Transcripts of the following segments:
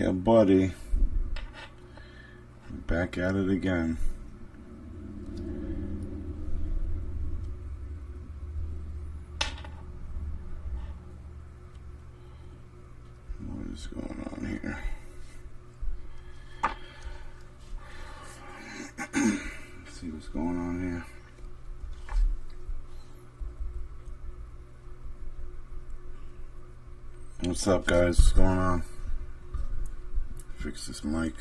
Yeah, buddy. Back at it again. What is going on here? Let's see what's going on here. What's up, guys? What's going on? Fix this mic.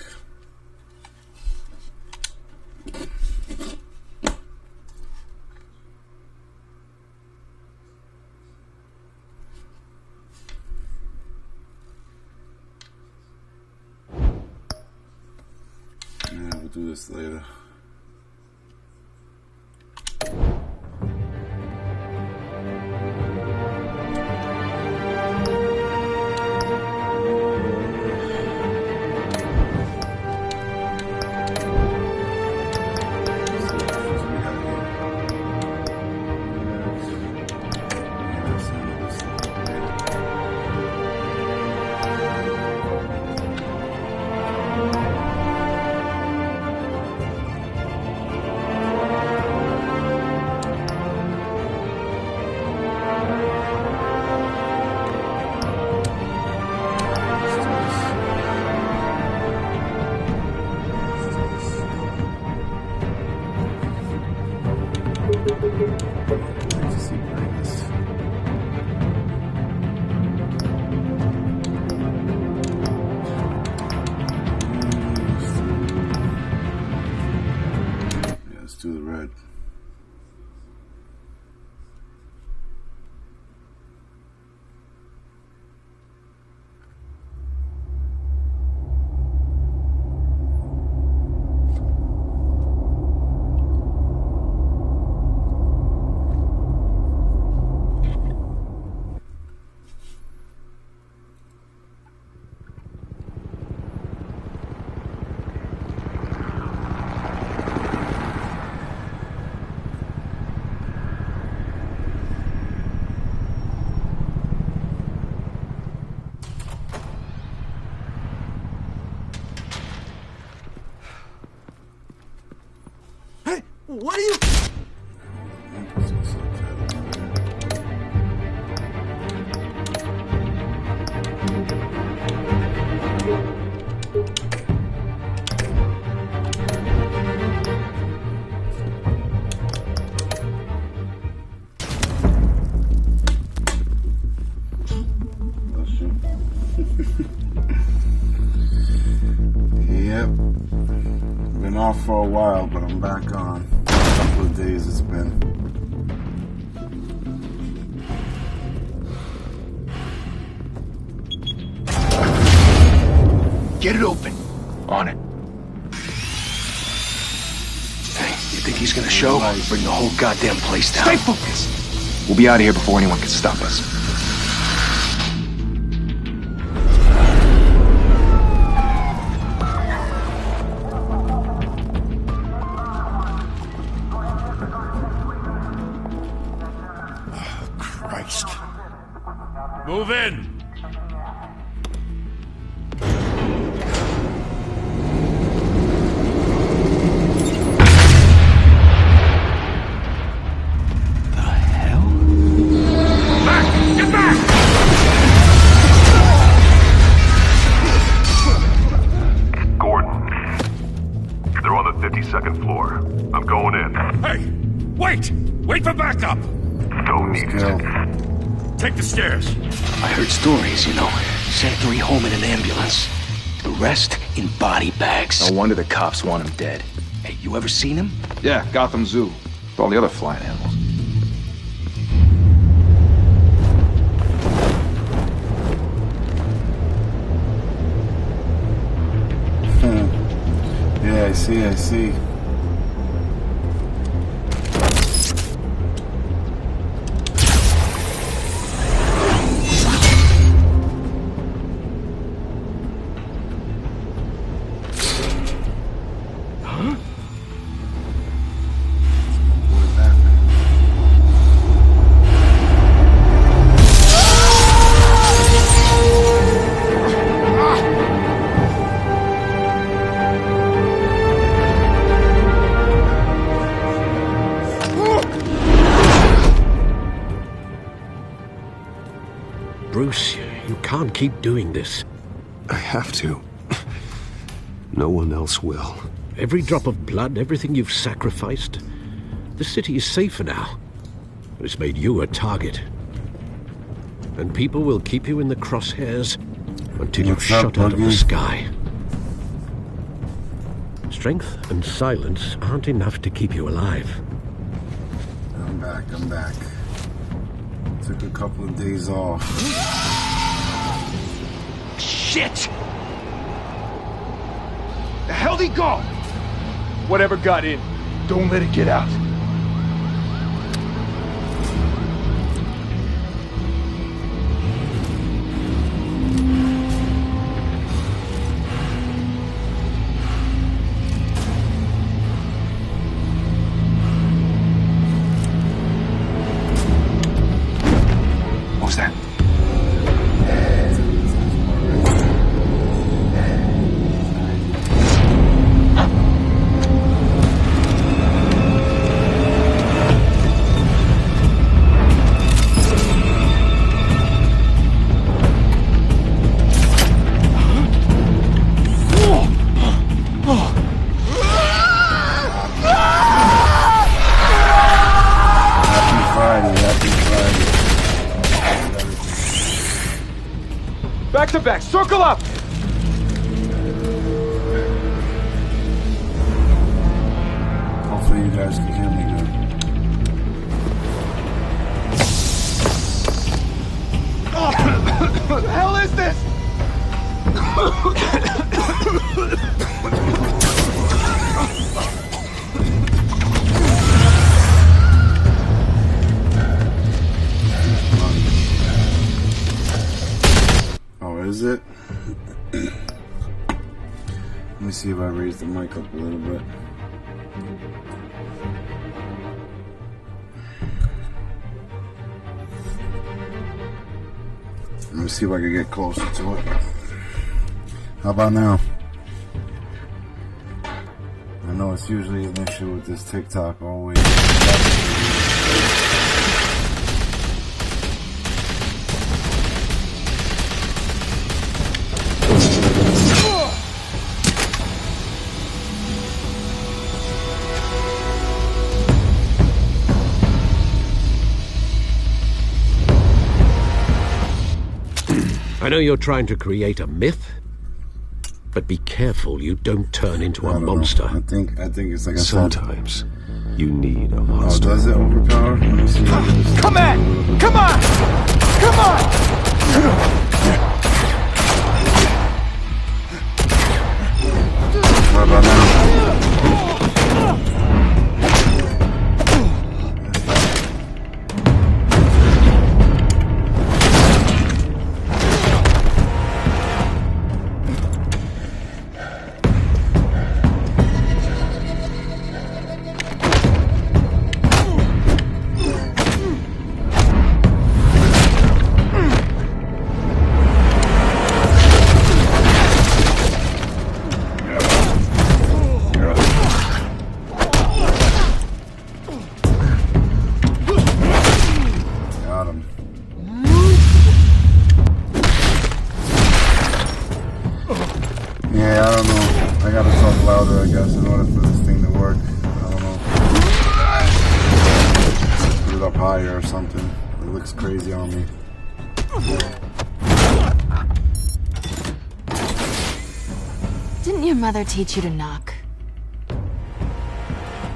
Yeah, we'll do this later. Do the red. What are you... Yep. Been off for a while, but I'm back on. A couple of days it's been. Get it open. On it. Hey, you think he's gonna show? Bring the whole goddamn place down. Stay focused. We'll be out of here before anyone can stop us. Move in! The hell? Back! Get back! Gordon. They're on the 52nd floor. I'm going in. Hey! Wait! Wait for backup! Don't need it. Take the stairs. I heard stories, you know. Sent 3 home in an ambulance. The rest in body bags. No wonder the cops want him dead. Hey, you ever seen him? Yeah, Gotham Zoo. With all the other flying animals. Yeah, I see. Bruce, you can't keep doing this. I have to. No one else will. Every drop of blood, everything you've sacrificed. The city is safer now. But it's made you a target. And people will keep you in the crosshairs until you're What's up, shot out of the Buggy? sky. Strength and silence aren't enough to keep you alive. I'm back. Took a couple of days off. Shit! The hell'd he go? Whatever got in, don't let it get out. What was that? Happy Friday. Back to back, circle up! Hopefully you guys can hear me good. What the hell is this? Oh, is it? Let me see if I raise the mic up a little bit. Let me see if I can get closer to it. How about now? I know it's usually an issue with this TikTok always. I know you're trying to create a myth, but be careful you don't turn into I a don't know. monster. I think it's like I said. Sometimes you need a Oh, monster. does it overpower? Let me see. Come on! Come on! Come on! What about now? Got him. Yeah, I don't know. I gotta talk louder, I guess, in order for this thing to work. I don't know. Put it up higher or something. It looks crazy on me. Didn't your mother teach you to knock?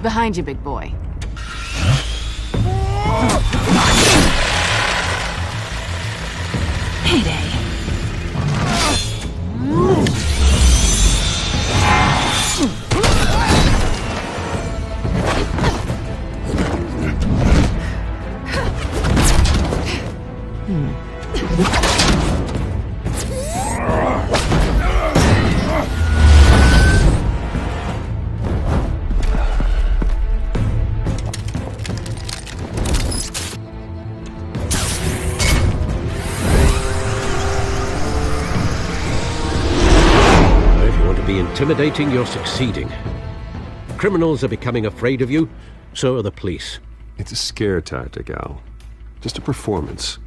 Behind you, big boy. Heyday. If you want to be intimidating, you're succeeding. Criminals are becoming afraid of you, so are the police. It's a scare tactic, Al. Just a performance.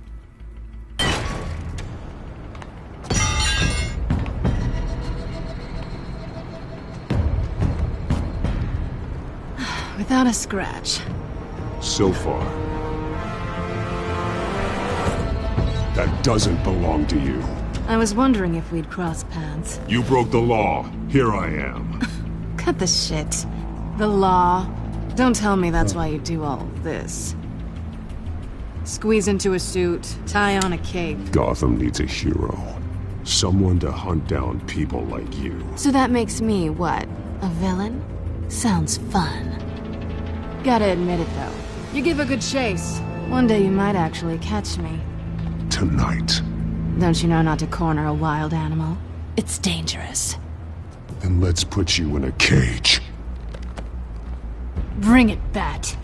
without a scratch. So far. That doesn't belong to you. I was wondering if we'd cross paths. You broke the law. Here I am. Cut the shit. The law. Don't tell me that's why you do all this. Squeeze into a suit, tie on a cape. Gotham needs a hero. Someone to hunt down people like you. So that makes me, what, a villain? Sounds fun. Gotta admit it, though. You give a good chase. One day you might actually catch me. Tonight. Don't you know not to corner a wild animal? It's dangerous. Then let's put you in a cage. Bring it, Bat.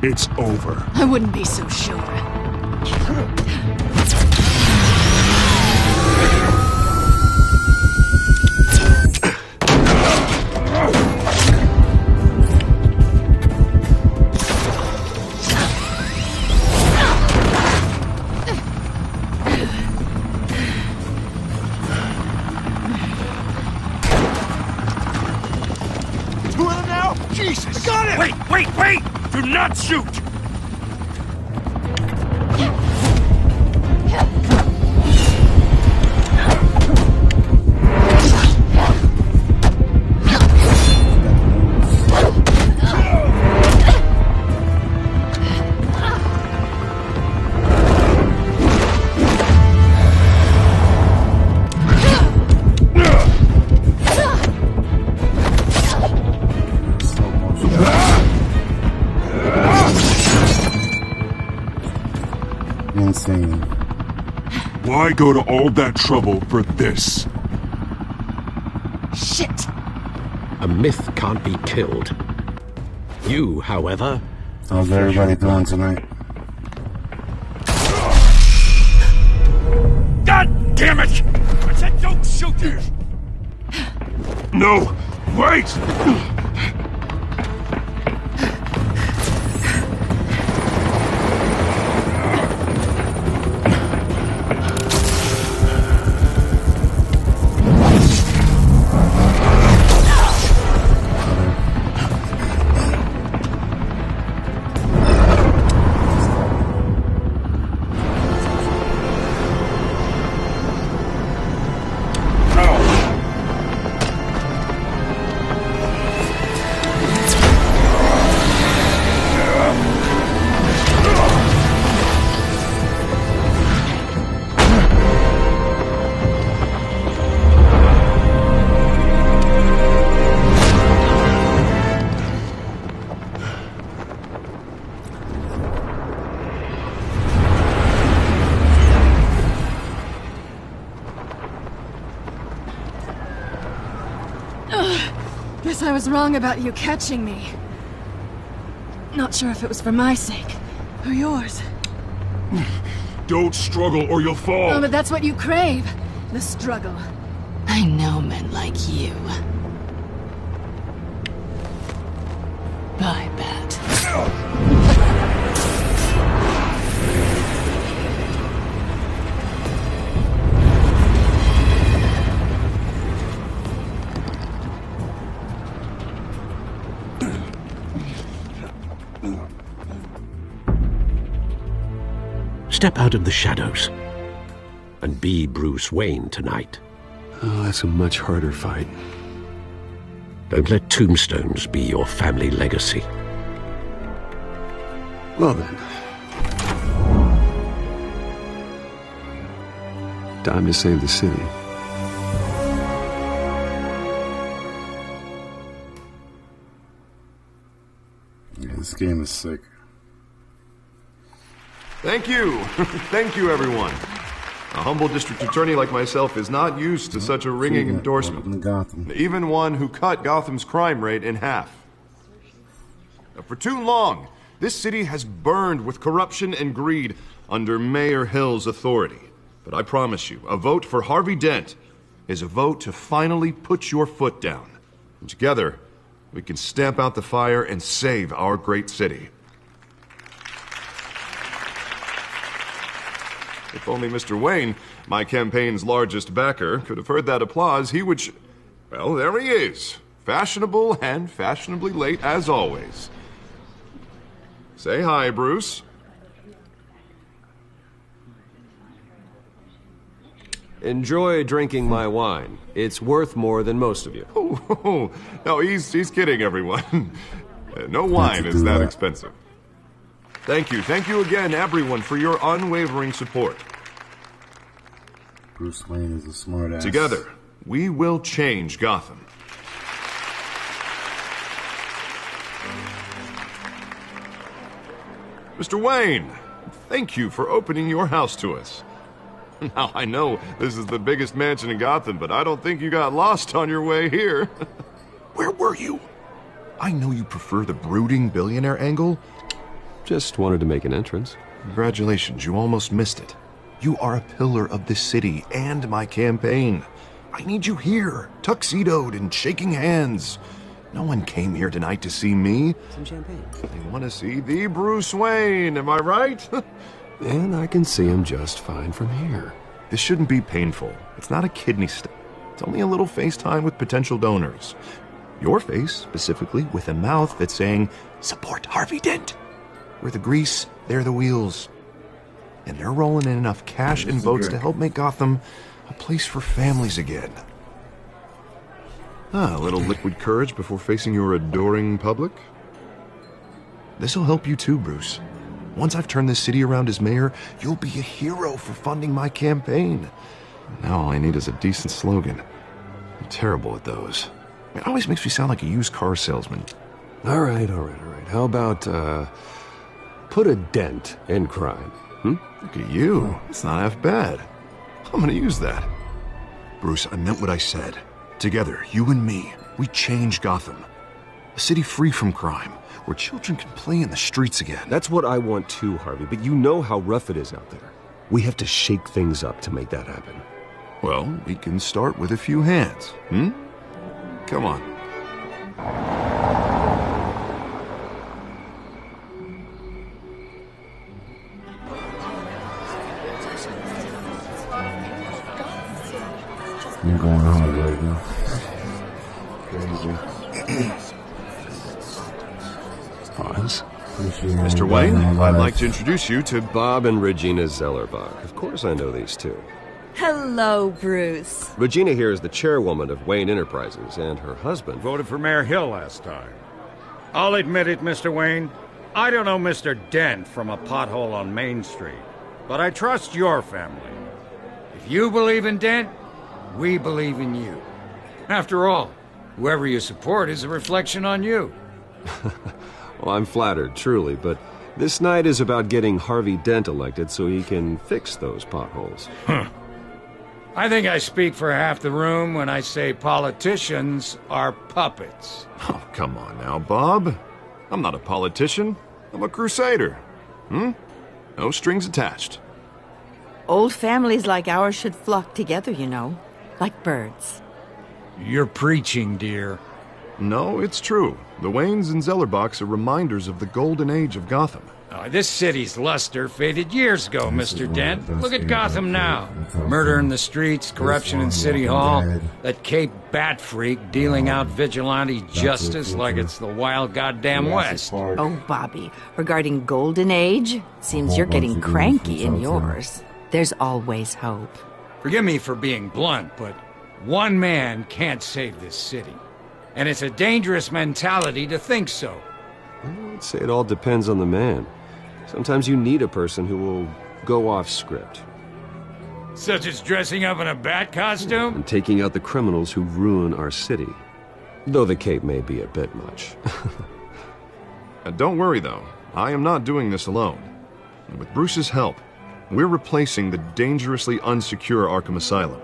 It's over. I wouldn't be so sure. Two of them now? Jesus! Got it! Wait! Do not shoot! Insane. Why go to all that trouble for this? Shit! A myth can't be killed. You, however... How's everybody doing tonight? God damn it! I said don't shoot her! No! Wait! Guess I was wrong about you catching me. Not sure if it was for my sake, or yours. Don't struggle or you'll fall! Oh, but that's what you crave. The struggle. I know men like you. Bye, Bat. Step out of the shadows and be Bruce Wayne tonight. Oh, that's a much harder fight. Don't let tombstones be your family legacy. Well then. Time to save the city. Yeah, this game is sick. Thank you. Thank you, everyone. A humble district attorney like myself is not used to such a ringing endorsement. Gotham. Even one who cut Gotham's crime rate in half. For too long, this city has burned with corruption and greed under Mayor Hill's authority. But I promise you, a vote for Harvey Dent is a vote to finally put your foot down. And together, we can stamp out the fire and save our great city. If only Mr. Wayne, my campaign's largest backer, could have heard that applause, he would well, there he is. Fashionable and fashionably late as always. Say hi, Bruce. Enjoy drinking my wine. It's worth more than most of you. Oh, no, he's kidding, everyone. No wine is that expensive. Thank you again, everyone, for your unwavering support. Bruce Wayne is a smart ass. Together, we will change Gotham. Mr. Wayne, thank you for opening your house to us. Now, I know this is the biggest mansion in Gotham, but I don't think you got lost on your way here. Where were you? I know you prefer the brooding billionaire angle. Just wanted to make an entrance. Congratulations, you almost missed it. You are a pillar of this city and my campaign. I need you here, tuxedoed and shaking hands. No one came here tonight to see me. Some champagne. They want to see the Bruce Wayne, am I right? And I can see him just fine from here. This shouldn't be painful. It's not a kidney stone. It's only a little FaceTime with potential donors. Your face, specifically, with a mouth that's saying, support Harvey Dent. We're the grease, they're the wheels. And they're rolling in enough cash and votes to help make Gotham a place for families again. A little liquid courage before facing your adoring public. This'll help you too, Bruce. Once I've turned this city around as mayor, you'll be a hero for funding my campaign. Now all I need is a decent slogan. I'm terrible at those. It always makes me sound like a used car salesman. All right. How about, put a dent in crime? Look at you. It's not half bad. I'm gonna use that. Bruce, I meant what I said. Together, you and me, we change Gotham. A city free from crime, where children can play in the streets again. That's what I want too, Harvey, but you know how rough it is out there. We have to shake things up to make that happen. Well, we can start with a few hands, Come on. You're going hard right now. Pause. Mr. Wayne, I'd like to introduce you to Bob and Regina Zellerbach. Of course I know these two. Hello, Bruce. Regina here is the chairwoman of Wayne Enterprises, and her husband Voted for Mayor Hill last time. I'll admit it, Mr. Wayne. I don't know Mr. Dent from a pothole on Main Street, but I trust your family. If you believe in Dent, we believe in you. After all, whoever you support is a reflection on you. Well, I'm flattered, truly, but this night is about getting Harvey Dent elected so he can fix those potholes. I think I speak for half the room when I say politicians are puppets. Oh, come on now, Bob. I'm not a politician. I'm a crusader. No strings attached. Old families like ours should flock together, you know, like birds. You're preaching, dear. No, it's true. The Waynes and Zellerbachs are reminders of the golden age of Gotham. This city's luster faded years ago, Mr. Dent. Look at Gotham now. Murder in the streets, corruption in City Hall, that Cape Bat freak dealing out vigilante justice like it's the wild goddamn West. Oh, Bobby, regarding Golden Age, seems you're getting cranky in yours. There's always hope. Forgive me for being blunt, but one man can't save this city. And it's a dangerous mentality to think so. I'd say it all depends on the man. Sometimes you need a person who will go off script. Such as dressing up in a bat costume? And taking out the criminals who ruin our city. Though the cape may be a bit much. Don't worry, though. I am not doing this alone. And with Bruce's help, we're replacing the dangerously unsecure Arkham Asylum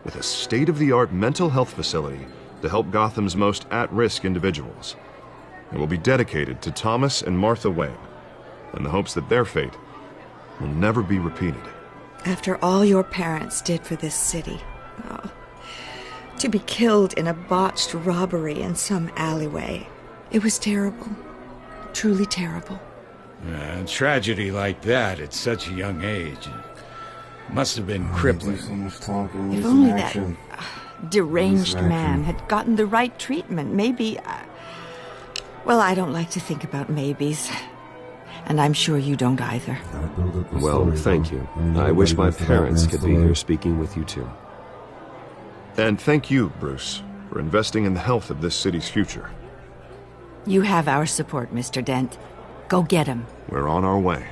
with a state-of-the-art mental health facility to help Gotham's most at-risk individuals. It will be dedicated to Thomas and Martha Wayne, in the hopes that their fate will never be repeated. After all your parents did for this city, to be killed in a botched robbery in some alleyway, it was terrible. Truly terrible. A tragedy like that at such a young age must have been crippling. If only that deranged man had gotten the right treatment, maybe... well, I don't like to think about maybes. And I'm sure you don't either. Well, thank you. I wish my parents could be here speaking with you too. And thank you, Bruce, for investing in the health of this city's future. You have our support, Mr. Dent. Go get him. We're on our way.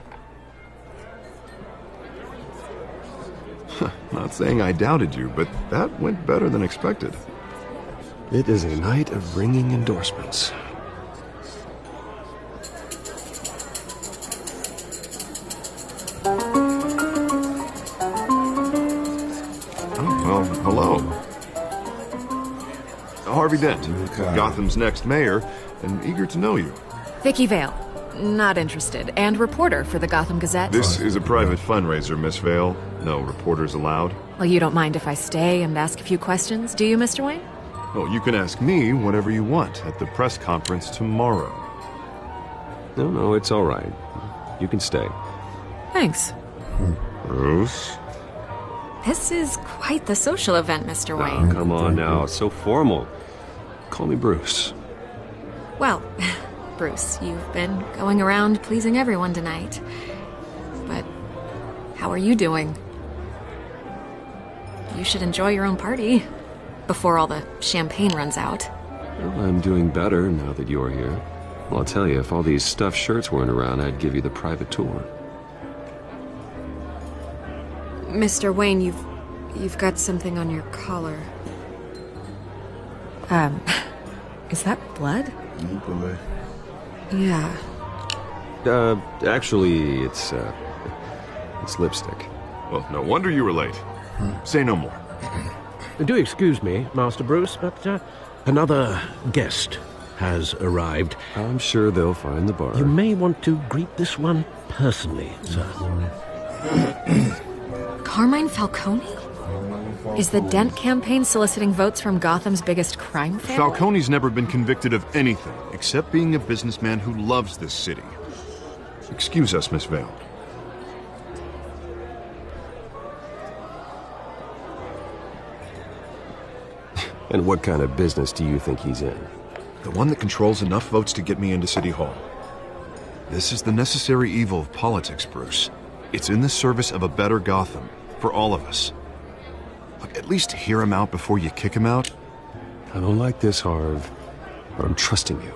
Not saying I doubted you, but that went better than expected. It is a night of ringing endorsements. Well, hello. Harvey Dent, Gotham's next mayor, and eager to know you. Vicky Vale. Not interested. And reporter for the Gotham Gazette. This is a private fundraiser, Miss Vale. No reporters allowed. Well, you don't mind if I stay and ask a few questions, do you, Mr. Wayne? Well, you can ask me whatever you want at the press conference tomorrow. No, it's all right. You can stay. Thanks. Bruce? This is quite the social event, Mr. Wayne. Oh, come on now. It's so formal. Call me Bruce. Well, Bruce, you've been going around pleasing everyone tonight. But how are you doing? You should enjoy your own party before all the champagne runs out. Well, I'm doing better now that you're here. Well, I'll tell you, if all these stuffed shirts weren't around, I'd give you the private tour. Mr. Wayne, you've got something on your collar. Is that blood? Yeah. Actually, it's lipstick. Well, no wonder you were late. Say no more. Do excuse me, Master Bruce, but another guest has arrived. I'm sure they'll find the bar. You may want to greet this one personally, sir. Carmine Falcone? Is the Dent campaign soliciting votes from Gotham's biggest crime family? Falcone's never been convicted of anything except being a businessman who loves this city. Excuse us, Miss Vale. And what kind of business do you think he's in? The one that controls enough votes to get me into City Hall. This is the necessary evil of politics, Bruce. It's in the service of a better Gotham, for all of us. Look, at least hear him out before you kick him out. I don't like this, Harv, but I'm trusting you.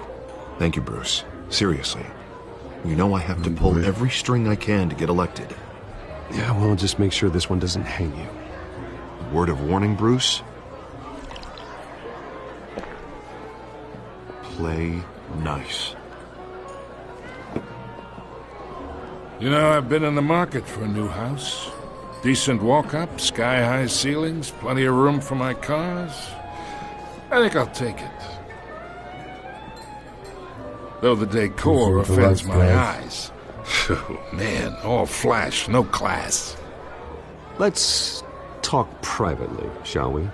Thank you, Bruce. Seriously. You know I have to pull every string I can to get elected. Yeah, well, just make sure this one doesn't hang you. Word of warning, Bruce? Play nice. You know, I've been in the market for a new house. Decent walk-up, sky-high ceilings, plenty of room for my cars. I think I'll take it. Though the decor offends my eyes. Oh, man, all flash, no class. Let's talk privately, shall we?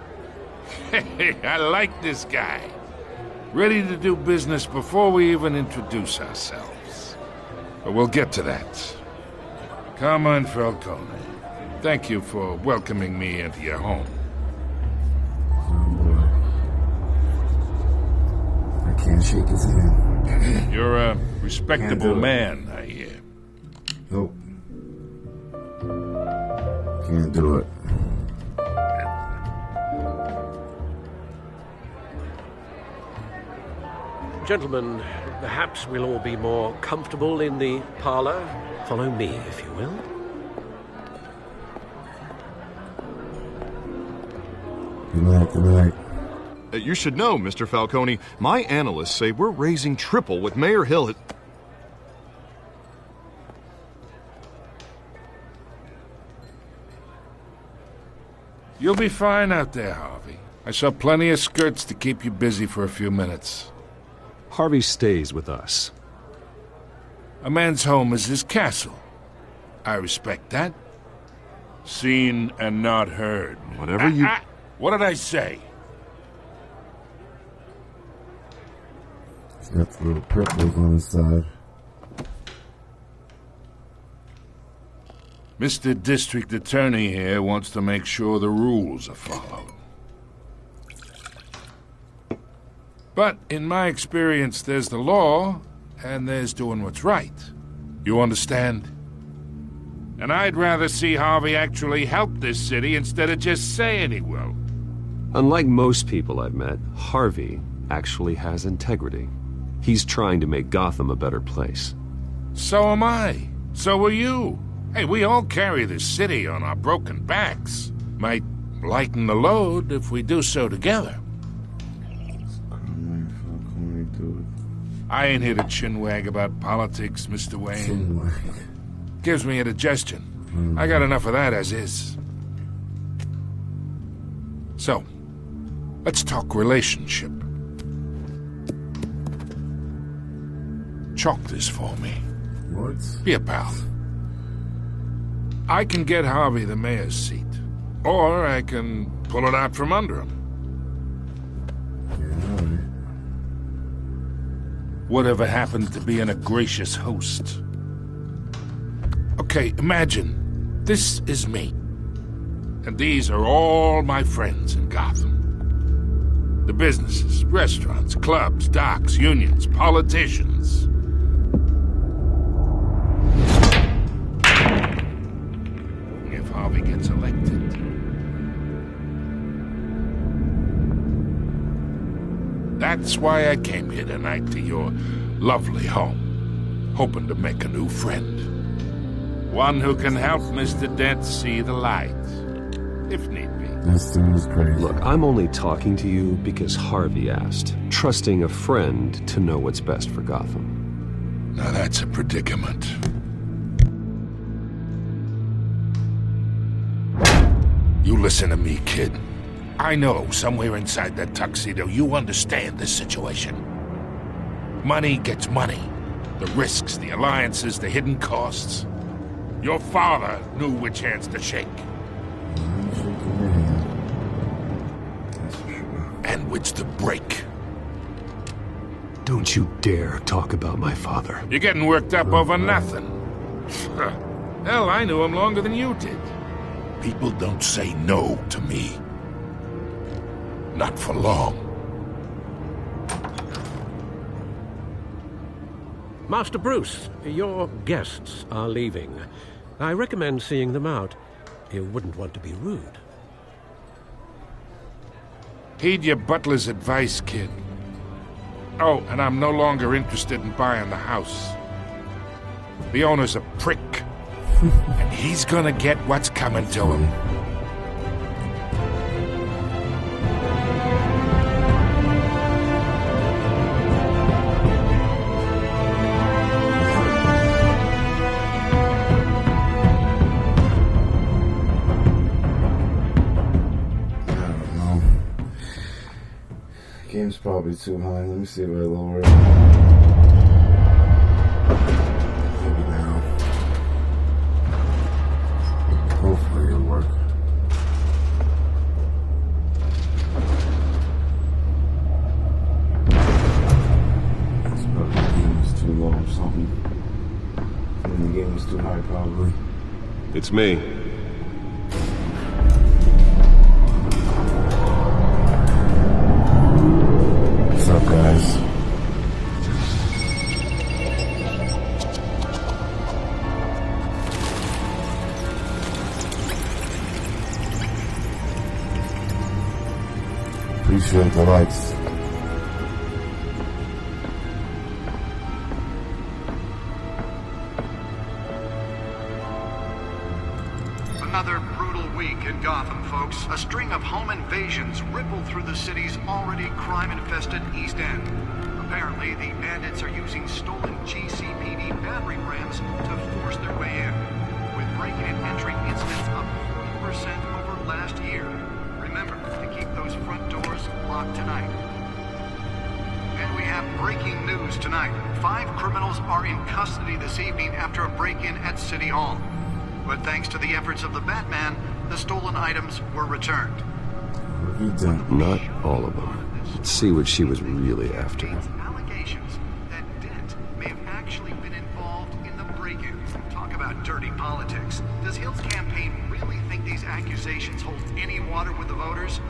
Hey, I like this guy. Ready to do business before we even introduce ourselves. But we'll get to that. Carmine Falcone, thank you for welcoming me into your home. I can't shake his hand. You're a respectable man, I hear. Nope. Can't do it. Gentlemen, perhaps we'll all be more comfortable in the parlor. Follow me, if you will. Good night, good night. You should know, Mr. Falcone, my analysts say we're raising triple with Mayor Hill. You'll be fine out there, Harvey. I saw plenty of skirts to keep you busy for a few minutes. Harvey stays with us. A man's home is his castle. I respect that. Seen and not heard. Whatever you... What did I say? He's got the little prickles on his side. Mr. District Attorney here wants to make sure the rules are followed. But in my experience, there's the law, and there's doing what's right. You understand? And I'd rather see Harvey actually help this city instead of just saying he will. Unlike most people I've met, Harvey actually has integrity. He's trying to make Gotham a better place. So am I. So are you. Hey, we all carry this city on our broken backs. Might lighten the load if we do so together. I ain't here to chinwag about politics, Mr. Wayne. Gives me indigestion. I got enough of that as is. So, let's talk relationship. Chalk this for me. What? Be a pal. I can get Harvey the mayor's seat, or I can pull it out from under him. Whatever happens to being a gracious host? Okay, imagine this is me, and these are all my friends in Gotham. The businesses, restaurants, clubs, docks, unions, politicians. If Harvey gets elected, that's why I came here tonight to your lovely home, hoping to make a new friend. One who can help Mr. Dent see the light, if need be. This dude is crazy. Look, I'm only talking to you because Harvey asked, trusting a friend to know what's best for Gotham. Now that's a predicament. You listen to me, kid. I know somewhere inside that tuxedo you understand this situation. Money gets money. The risks, the alliances, the hidden costs. Your father knew which hands to shake. And which to break. Don't you dare talk about my father. You're getting worked up over nothing. Hell, I knew him longer than you did. People don't say no to me. Not for long. Master Bruce, your guests are leaving. I recommend seeing them out. You wouldn't want to be rude. Heed your butler's advice, kid. Oh, and I'm no longer interested in buying the house. The owner's a prick. And he's gonna get what's coming to him. Game's probably too high. Let me see if I lower it. Maybe now. Hopefully it'll work. This probably the game is too low or something. And the game is too high, probably. It's me. What's up, guys? Appreciate the likes. another brutal week in Gotham, folks. A string of home invasions ripple through the city's already crime-infested East End. Apparently, the bandits are using stolen GCPD battering rams to force their way in, with breaking and entering incidents up 40% over last year. Remember to keep those front doors locked tonight. And we have breaking news tonight. 5 criminals are in custody this evening after a break-in at City Hall. But thanks to the efforts of the Batman, the stolen items were returned. Not all of them. Let's see what she was really after. Allegations that Dent may have actually been involved in the break-in. Talk about dirty politics. Does Hill's campaign really think these accusations hold any water with the voters?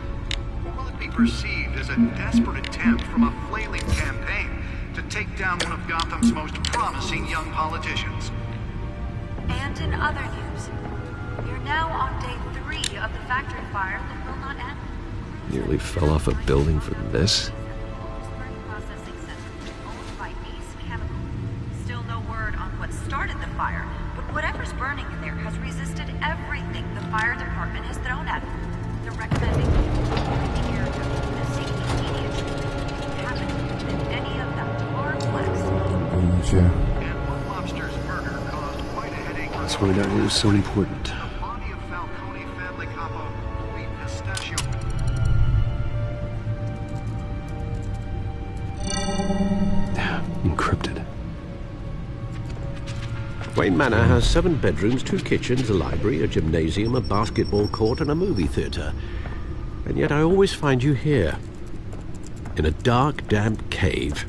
Or will it be perceived as a desperate attempt from a flailing campaign to take down one of Gotham's most promising young politicians? And in other news, you're now on day 3 of the factory fire that will not end. Nearly fell off a building for this? Processing center owned by Ace Chemical. Still no word on what started the fire, but whatever's burning in there has resisted everything the fire department has thrown at it. They're recommending the area and seeking immediate treatment happening in any of that complex. And Will Lobster's murder caused quite a headache. Let's find out what was so important. The body of Falcone family capo, Louis Pistachio. Encrypted. Wayne Manor has 7 bedrooms, 2 kitchens, a library, a gymnasium, a basketball court, and a movie theater. And yet I always find you here, in a dark, damp cave.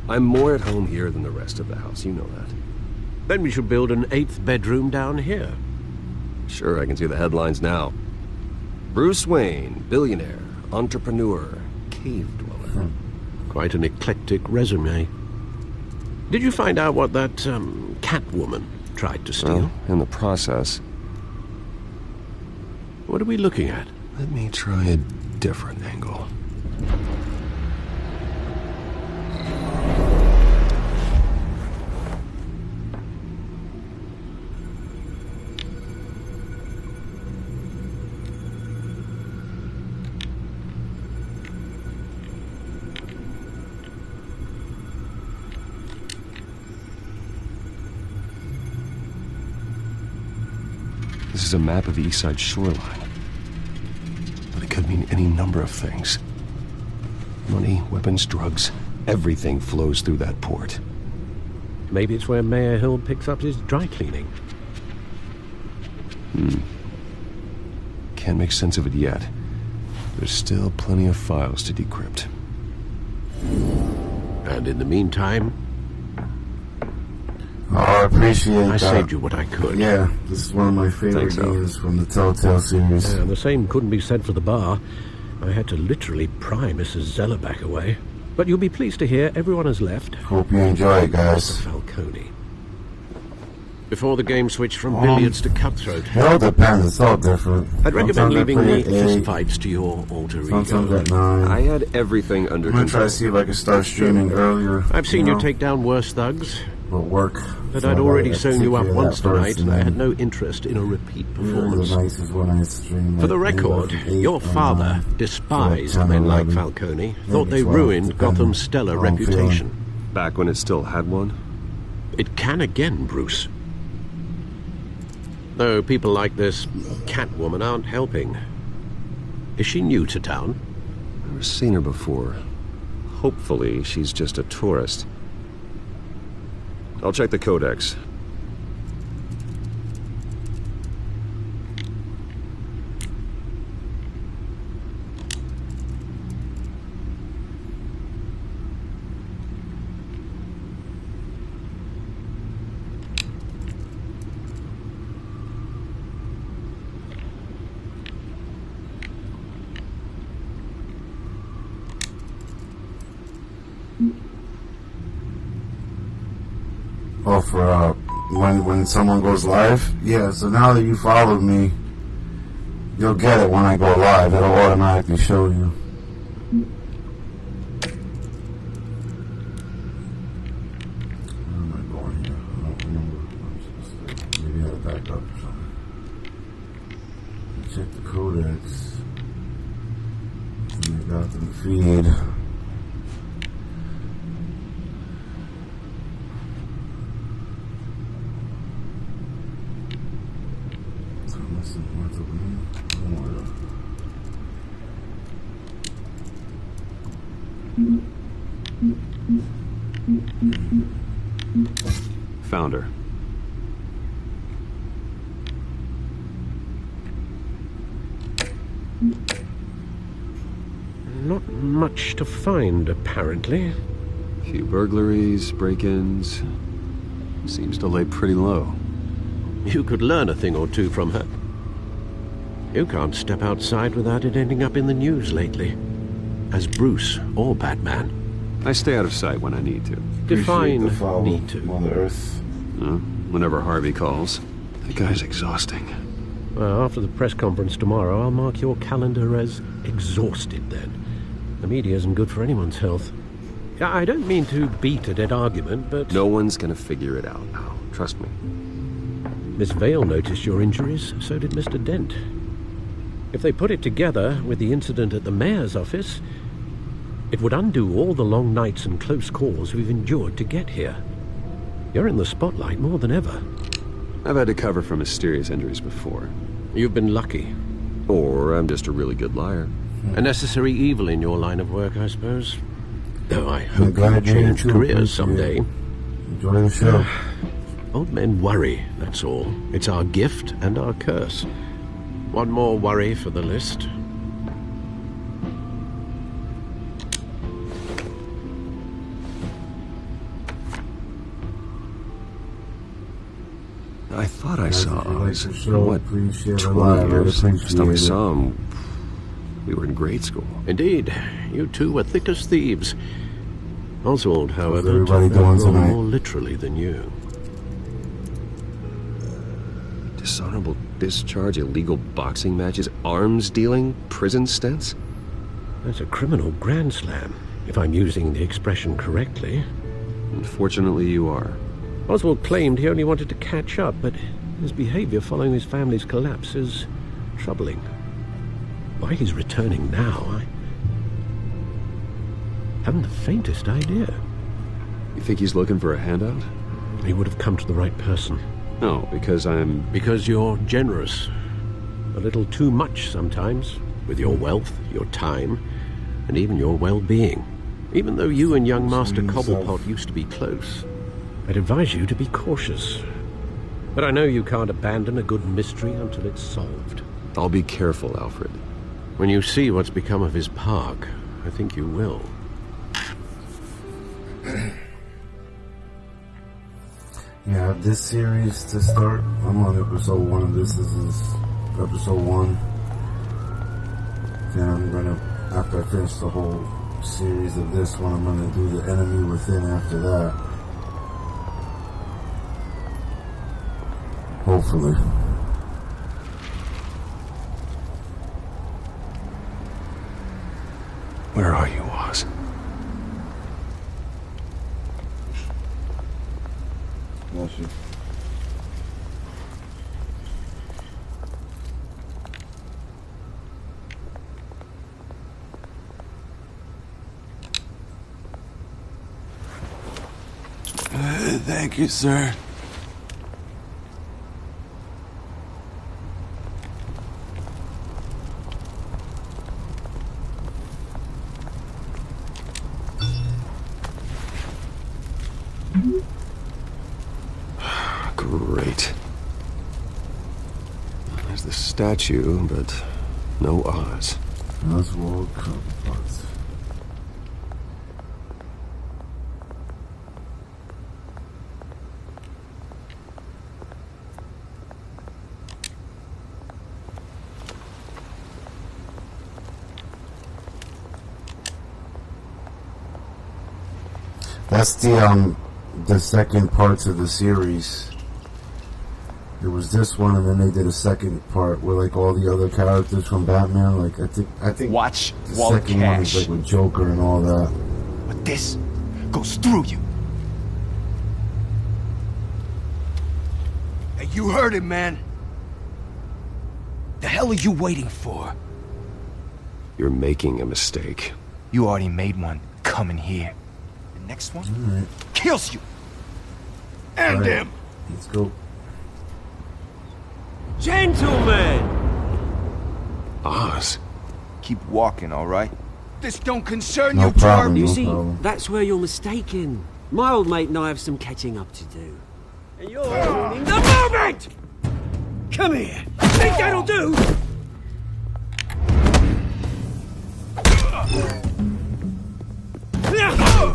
I'm more at home here than the rest of the house, you know that. Then we should build an 8th bedroom down here. Sure, I can see the headlines now. Bruce Wayne, billionaire, entrepreneur, cave dweller. Quite an eclectic resume. Did you find out what that, Catwoman tried to steal? Well, in the process. What are we looking at? Let me try a different angle. This is a map of the East Side shoreline. But it could mean any number of things. Money, weapons, drugs, everything flows through that port. Maybe it's where Mayor Hill picks up his dry cleaning. Can't make sense of it yet. There's still plenty of files to decrypt. And in the meantime... Oh, I appreciate that. I saved you what I could. Yeah, this is one of my favorite games from the Telltale series. Yeah, the same couldn't be said for the bar. I had to literally pry Mrs. Zellerback away. But you'll be pleased to hear everyone has left. Hope you enjoy it, guys. Falcone. Before the game switched from billiards to cutthroat. It all depends. It's all different. I'd recommend leaving the Sometimes I play at 8, fistfights to your alter sometimes ego. at 9. I had everything under I'm gonna control. try to see if I can start streaming earlier. I've seen you take down worse thugs. But work. But So I'd I already gotta sewn you take up care of once that first, tonight, and and I then had no interest in a repeat performance. the nicest when I stream, For the like, record, anywhere from 8 your or father 9, despised 10, men like 11, Falcone, maybe thought they 12, ruined depending Gotham's stellar how I'm feeling. reputation. Back when it still had one? It can again, Bruce. Though people like this Catwoman aren't helping. Is she new to town? Never seen her before. Hopefully, she's just a tourist. I'll check the codex. Oh, for when someone goes live? Yeah, so now that you followed me, you'll get it when I go live. It'll automatically show you. Where am I going here? I don't remember. Maybe I had to back up or something. Found her. Not much to find, apparently. A few burglaries, break-ins. Seems to lay pretty low. You could learn a thing or two from her. You can't step outside without it ending up in the news lately. As Bruce or Batman. I stay out of sight when I need to. Define need to. Mother Earth. Whenever Harvey calls. That guy's exhausting. Well, after the press conference tomorrow, I'll mark your calendar as exhausted then. The media isn't good for anyone's health. I don't mean to beat a dead argument, but... No one's gonna figure it out now. Trust me. Miss Vale noticed your injuries, so did Mr. Dent. If they put it together with the incident at the mayor's office, it would undo all the long nights and close calls we've endured to get here. You're in the spotlight more than ever. I've had to cover for mysterious injuries before. You've been lucky. Or I'm just a really good liar. A necessary evil in your line of work, I suppose. Though I hope you change careers someday. Enjoy the show. Old men worry, that's all. It's our gift and our curse. One more worry for the list. I thought I saw Oz. What? 20 years. Last time I saw him, we were in grade school. Indeed. You two were thick as thieves. Oswald, however, everybody took that doing role tonight? more literally than you. Dishonorable discharge, illegal boxing matches, arms dealing, prison stints? That's a criminal grand slam, if I'm using the expression correctly. Unfortunately, you are. Oswald claimed he only wanted to catch up, but his behavior following his family's collapse is troubling. Why he's returning now, I haven't the faintest idea. You think he's looking for a handout? He would have come to the right person. No, because I'm... Because you're generous. A little too much sometimes, with your wealth, your time, and even your well-being. Even though you and young Master Cobblepot used to be close, I'd advise you to be cautious. But I know you can't abandon a good mystery until it's solved. I'll be careful, Alfred. When you see what's become of his park, I think you will. Yeah, this series to start. I'm on episode 1 of this. This is episode 1. Then I'm gonna, after I finish the whole series of this one, I'm gonna do the Enemy Within after that. Hopefully. Where are you, Oz? Bless you. Thank you, sir. Great. There's the statue, but no Oz. Oswald Cobblepot. That's the second parts of the series. There was this one, and then they did a second part where like all the other characters from Batman. Like I think Watch the Walt second one is Cash. like with Joker and all that. But this goes through you. Hey, you heard him, man. The hell are you waiting for? You're making a mistake. You already made one coming here. The next one kills you. And Right. him. Let's go. Gentlemen! Oz. Keep walking, all right? This don't concern No you, problem, Jarb. You no see, problem. that's where you're mistaken. My old mate and I have some catching up to do. And you're ruining the moment! Come here. Think that'll do?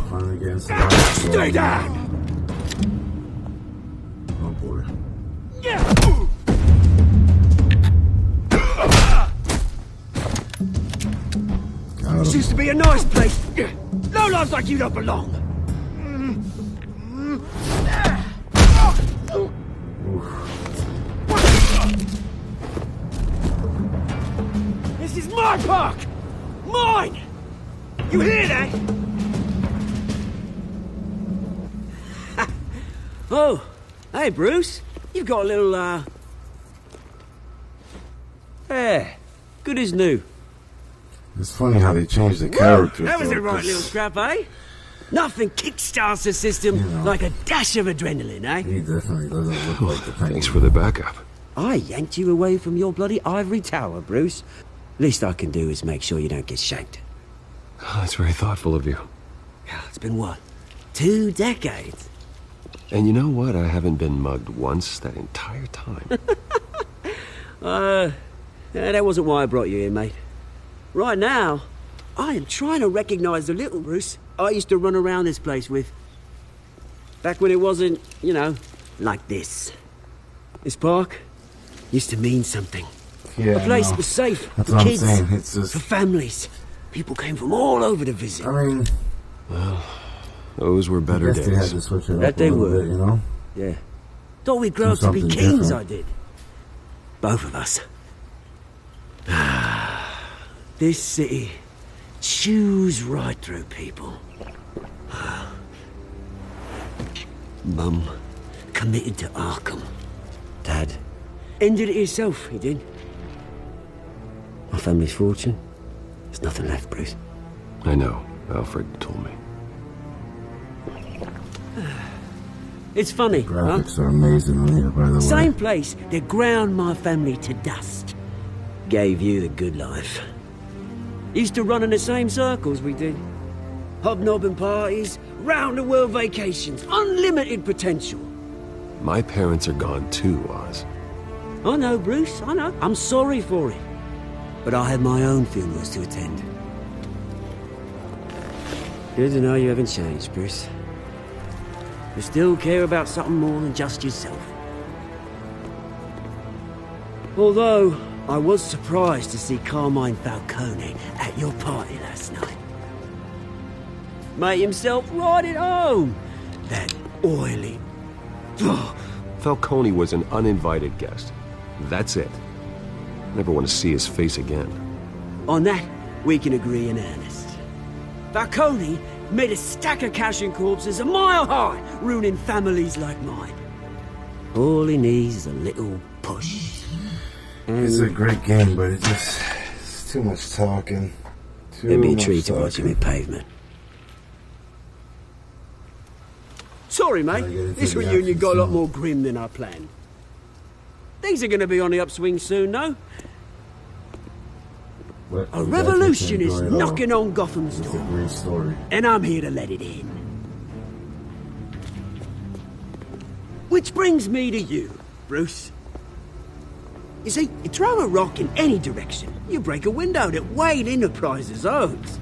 Finally getting some action. Stay down! Oh boy. This used to be a nice place. No lives like you don't belong. This is my park! Mine! You hear that? Oh, hey, Bruce. You've got a little, Yeah, good as new. It's funny how they changed the character. That was a right little scrap, eh? Nothing kickstarts the system like a dash of adrenaline, eh? He definitely doesn't look like the Penguin. Thanks for the backup. I yanked you away from your bloody ivory tower, Bruce. Least I can do is make sure you don't get shanked. Oh, that's very thoughtful of you. Yeah, it's been what? 2 decades? And you know what? I haven't been mugged once that entire time. That wasn't why I brought you here, mate. Right now, I am trying to recognize the little Bruce I used to run around this place with. Back when it wasn't, you know, like this. This park used to mean something. Yeah, a place no. that was safe That's for what kids, I'm saying. It's just... for families. People came from all over to visit. I mean... Well, those were better I guess days. they had to switch it up That they a little were. bit, you know? Yeah. Thought we'd grow up Do to be something kings, different. I did. Both of us. This city chews right through people. Mum committed to Arkham. Dad ended it himself, he did. My family's fortune. There's nothing left, Bruce. I know. Alfred told me. It's funny, Graphics are amazing on here, by the way. Same place that ground my family to dust. Gave you the good life. Used to run in the same circles we did. Hobnobbing parties, round-the-world vacations, unlimited potential. My parents are gone too, Oz. I know, Bruce, I know. I'm sorry for it. But I had my own funerals to attend. Good to know you haven't changed, Bruce. You still care about something more than just yourself. Although, I was surprised to see Carmine Falcone at your party last night. Made himself right at home. That oily... Falcone was an uninvited guest. That's it. Never want to see his face again. On that, we can agree in earnest. Falcone made a stack of cash and corpses a mile high, ruining families like mine. All he needs is a little push. It's a great game, but it's too much talking. It'd be a treat to watch him in pavement. Sorry, mate. This reunion got a lot more grim than I planned. Things are going to be on the upswing soon, no? A revolution is knocking on Gotham's door. Great story. And I'm here to let it in. Which brings me to you, Bruce. You see, you throw a rock in any direction, you break a window that Wayne Enterprises owns.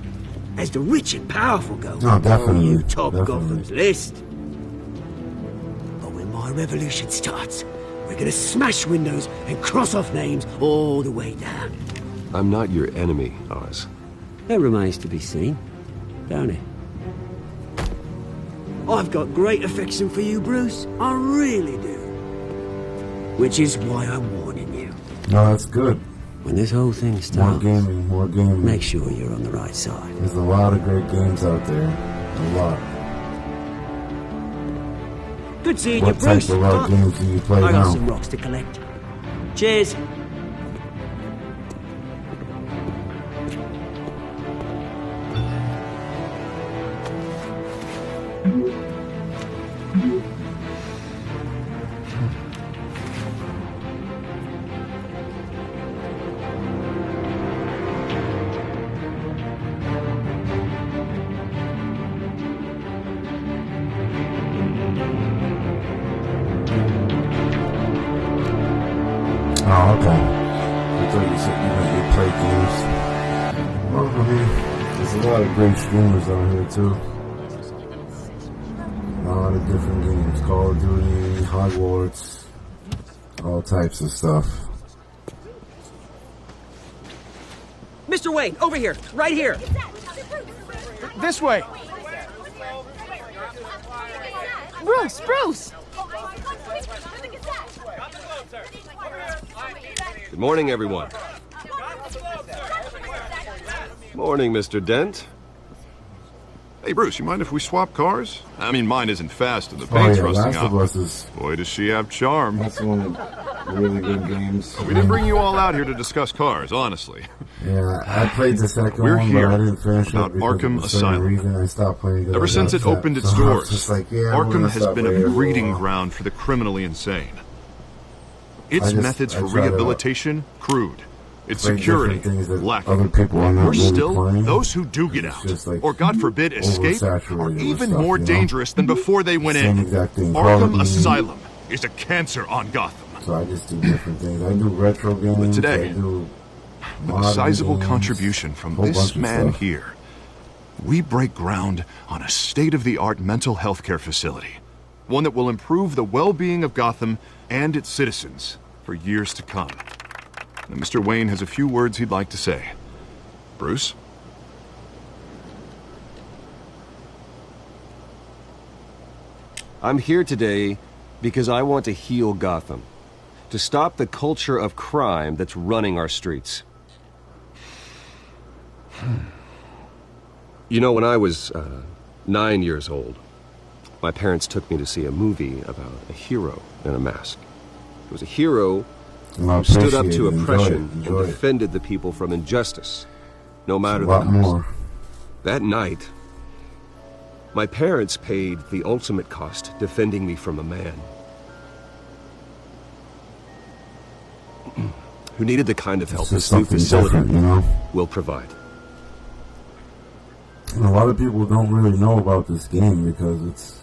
As the rich and powerful go, Oh, definitely. you top Definitely. Gotham's list. But when my revolution starts, we're gonna smash windows and cross off names all the way down. I'm not your enemy, Oz. That remains to be seen, don't it? I've got great affection for you, Bruce. I really do. Which is why I'm warning you. No, that's good. When this whole thing starts, More gaming. make sure you're on the right side. There's a lot of great games out there. A lot. Good seeing What you, Bruce. type of games do you play I got now? some rocks to collect. Cheers. Okay. I thought you said you play games. Well, I mean, there's a lot of great streamers on here too. A lot of different games. Call of Duty, Hogwarts, all types of stuff. Mr. Wayne, over here, right here. This way. Bruce! Good morning, everyone. Morning, Mr. Dent. Hey, Bruce, you mind if we swap cars? I mean, mine isn't fast and the paint's rusting Last out. of Us is... Boy, does she have charm. That's one of the really good games. We didn't bring you all out here to discuss cars, honestly. Yeah, I played the second We're one, here but I didn't finish about it because Arkham of a certain Asylum. reason. I stopped playing it. Ever since it opened its So I was doors, just like, yeah, we're Arkham gonna has stop been right a here. breeding ground for the criminally insane. Its methods I for try to rehabilitation, crude. Its play security, different things that lacking. other people are not Worse really still, playing. those who do get out, just like or God forbid escape, are oversaturated with even stuff, more you know? dangerous than before they went Same in. exact thing. Arkham Quality. Asylum is a cancer on Gotham. So I just do different things. I do retro games. But today, I do with a modern sizable games, contribution from whole bunch this of man stuff. here, we break ground on a state-of-the-art mental health care facility. One that will improve the well-being of Gotham and its citizens for years to come. Now, Mr. Wayne has a few words he'd like to say. Bruce? I'm here today because I want to heal Gotham. To stop the culture of crime that's running our streets. You know, when I was 9 years old, my parents took me to see a movie about a hero in a mask. It was a hero who stood up to oppression and defended the people from injustice, no matter the cost. More. That night, my parents paid the ultimate cost defending me from a man who needed the kind of help It's this just new something facility different, you know? will provide. And a lot of people don't really know about this game because it's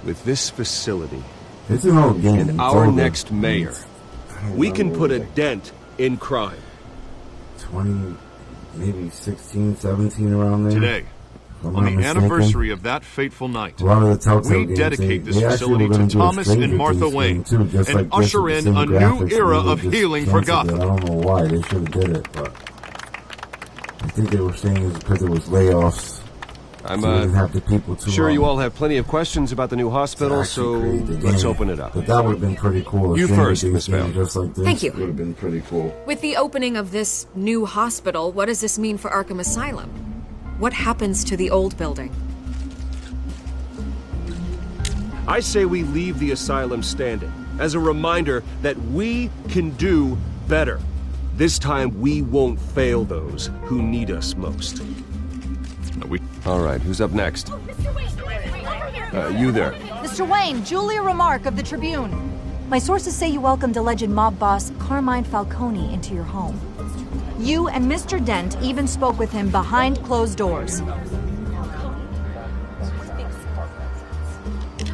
with this facility it's an old game. and It's our older. next mayor, we can put a dent in crime. 20, maybe 16, 17 around there. Today, If I'm on not the mistaken. anniversary of that fateful night, A lot of the Telltale we games, dedicate this they actually facility were gonna to do a Thomas Stranger and Martha Things Wayne thing, too, just and like this, usher with in the a same new graphics, era and they of just healing for canceled it. Gotham. I don't know why they should have did it, but I think they were saying it's because it was layoffs. I'm so they didn't have the people to, sure you all have plenty of questions about the new hospital, so let's open it up. But that would have been pretty cool. You first, Miss Vale. Just like this. Thank you. Would have been pretty cool. With the opening of this new hospital, what does this mean for Arkham Asylum? What happens to the old building? I say we leave the asylum standing as a reminder that we can do better. This time we won't fail those who need us most. All right, who's up next? You there. Mr. Wayne, Julia Remark of the Tribune. My sources say you welcomed alleged mob boss Carmine Falcone into your home. You and Mr. Dent even spoke with him behind closed doors.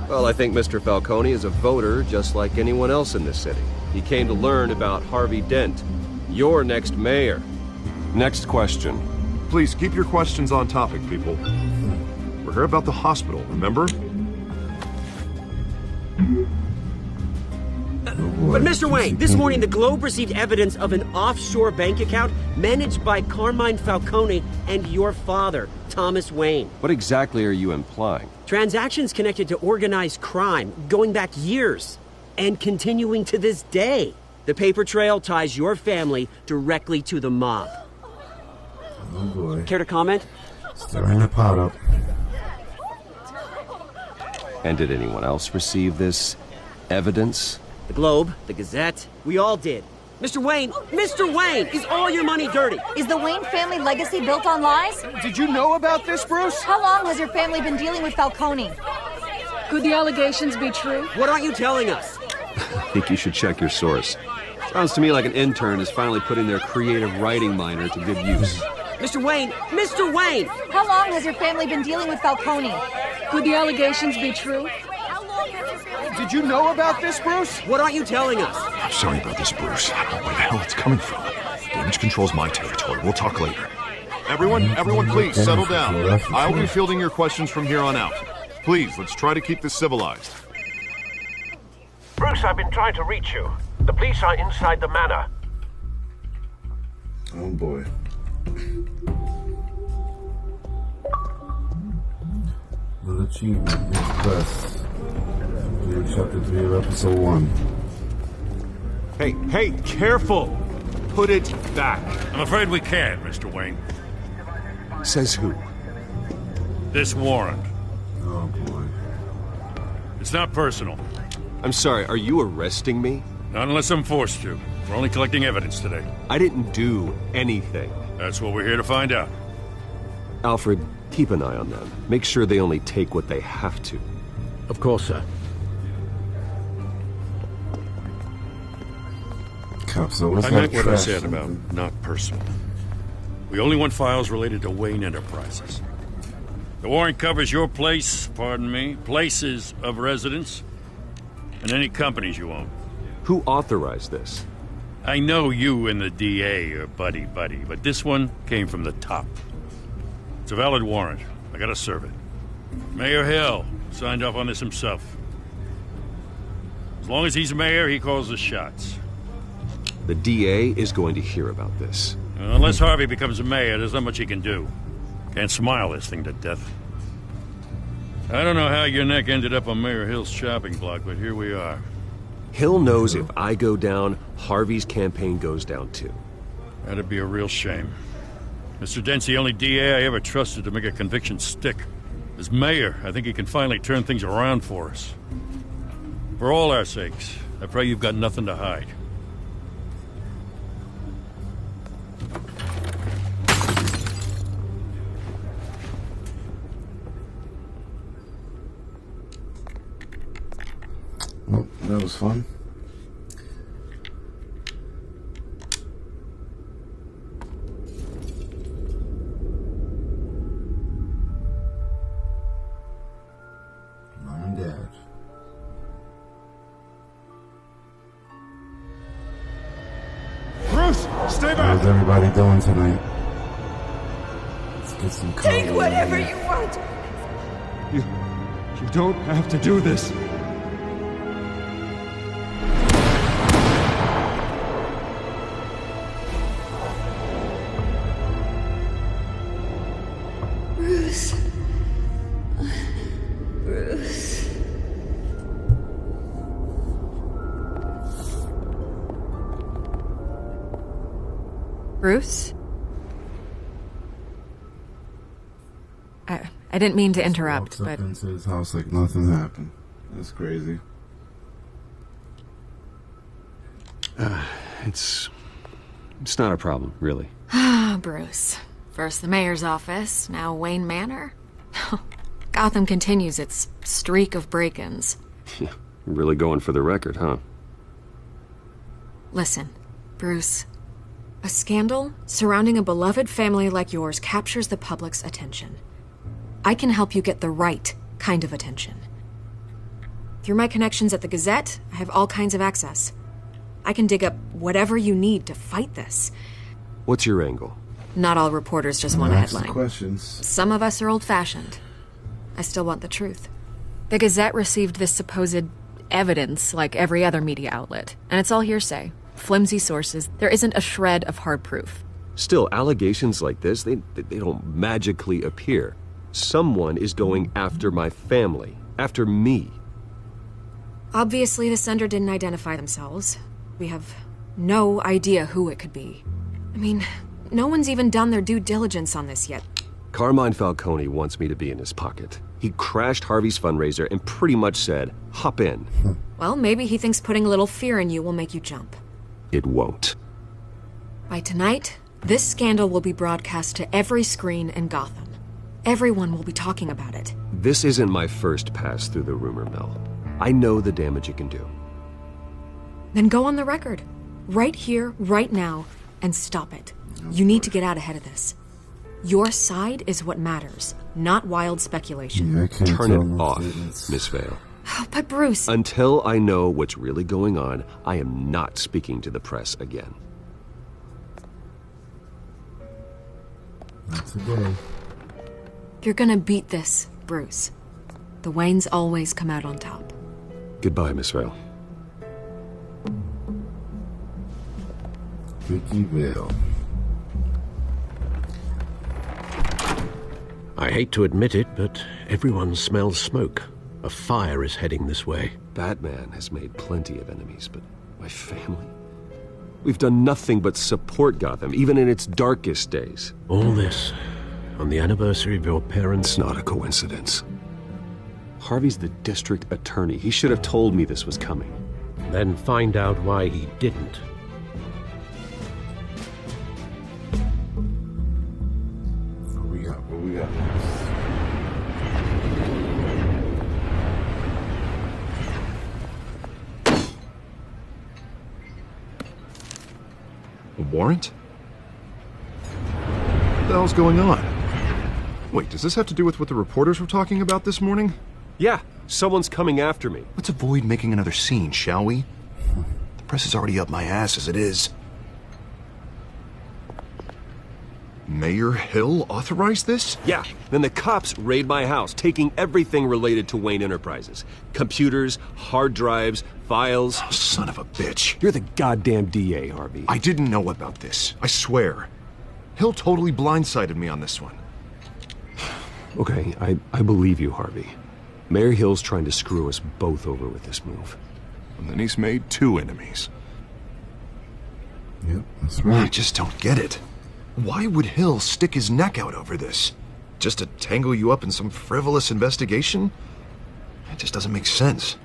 Well, I think Mr. Falcone is a voter just like anyone else in this city. He came to learn about Harvey Dent, your next mayor. Next question. Please keep your questions on topic, people. We're here about the hospital, remember? But Mr. Wayne, this morning the Globe received evidence of an offshore bank account managed by Carmine Falcone and your father, Thomas Wayne. What exactly are you implying? Transactions connected to organized crime going back years and continuing to this day. The paper trail ties your family directly to the mob. Oh boy. Care to comment? Stirring the pot up. And did anyone else receive this evidence? The Globe, the Gazette, we all did. Mr. Wayne, is all your money dirty? Is the Wayne family legacy built on lies? Did you know about this, Bruce? How long has your family been dealing with Falcone? Could the allegations be true? What aren't you telling us? I think you should check your source. Sounds to me like an intern is finally putting their creative writing minor to good use. Mr. Wayne! How long has your family been dealing with Falcone? Could the allegations be true? How long has your Did you know about this, Bruce? What aren't you telling us? I'm sorry about this, Bruce. I don't know where the hell it's coming from. Damage control's my territory. We'll talk later. Everyone, please settle down. I'll be fielding your questions from here on out. Please, let's try to keep this civilized. Bruce, I've been trying to reach you. The police are inside the manor. Oh boy. Little achievement, next quest. Complete chapter 3 of episode 1. Hey, careful! Put it back. I'm afraid we can't, Mr. Wayne. Says who? This warrant. Oh boy. It's not personal. I'm sorry, are you arresting me? Not unless I'm forced to. We're only collecting evidence today. I didn't do anything. That's what we're here to find out. Alfred, keep an eye on them. Make sure they only take what they have to. Of course, sir. So what's I meant what I said about not personal. We only want files related to Wayne Enterprises. The warrant covers your place, pardon me, places of residence, and any companies you own. Who authorized this? I know you and the DA are buddy-buddy, but this one came from the top. It's a valid warrant. I gotta serve it. Mayor Hill signed off on this himself. As long as he's mayor, he calls the shots. The DA is going to hear about this. Unless Harvey becomes a mayor, there's not much he can do. Can't smile this thing to death. I don't know how your neck ended up on Mayor Hill's shopping block, but here we are. Hill knows if I go down, Harvey's campaign goes down too. That'd be a real shame. Mr. Dent's the only DA I ever trusted to make a conviction stick. As mayor, I think he can finally turn things around for us. For all our sakes, I pray you've got nothing to hide. Well, that was fun. Mom and Dad. Bruce, stay back! How's everybody doing tonight? Let's get some Take color whatever in you there. want. You don't have to do this. Bruce. Bruce. Bruce? I didn't mean to interrupt, Walks up but into his house like nothing happened. That's crazy. It's not a problem, really. Bruce. First the mayor's office, now Wayne Manor. Gotham continues its streak of break-ins. Really going for the record, huh? Listen, Bruce. A scandal surrounding a beloved family like yours captures the public's attention. I can help you get the right kind of attention. Through my connections at the Gazette, I have all kinds of access. I can dig up whatever you need to fight this. What's your angle? Not all reporters just want a Ask the headline. questions. Some of us are old-fashioned. I still want the truth. The Gazette received this supposed evidence like every other media outlet, and it's all hearsay. Flimsy sources. There isn't a shred of hard proof. Still, allegations like this, they don't magically appear. Someone is going after my family, after me. Obviously, the sender didn't identify themselves. We have no idea who it could be. I mean, no one's even done their due diligence on this yet. Carmine Falcone wants me to be in his pocket. He crashed Harvey's fundraiser and pretty much said, hop in. Well, maybe he thinks putting a little fear in you will make you jump. It won't. By tonight, this scandal will be broadcast to every screen in Gotham. Everyone will be talking about it. This isn't my first pass through the rumor mill. I know the damage it can do. Then go on the record. Right here, right now, and stop it. You need to get out ahead of this. Your side is what matters, not wild speculation. Yeah, I can't Turn tell it no off, statements. Miss Vale. Oh, but Bruce... Until I know what's really going on, I am not speaking to the press again. Not today. You're gonna beat this, Bruce. The Waynes always come out on top. Goodbye, Miss Vale. Vicky Vale. I hate to admit it, but everyone smells smoke. A fire is heading this way. Batman has made plenty of enemies, but my family? We've done nothing but support Gotham, even in its darkest days. All this on the anniversary of your parents'... It's not a coincidence. Harvey's the district attorney. He should have told me this was coming. Then find out why he didn't. What we got next? A warrant? What the hell's going on? Wait, does this have to do with what the reporters were talking about this morning? Yeah, someone's coming after me. Let's avoid making another scene, shall we? The press is already up my ass as it is. Mayor Hill authorized this? Yeah, then the cops raid my house, taking everything related to Wayne Enterprises. Computers, hard drives, files. Oh, son of a bitch. You're the goddamn DA, Harvey. I didn't know about this. I swear. Hill totally blindsided me on this one. Okay, I believe you, Harvey. Mayor Hill's trying to screw us both over with this move. And then he's made 2 enemies. Yep, that's right. I just don't get it. Why would Hill stick his neck out over this? Just to tangle you up in some frivolous investigation? It just doesn't make sense.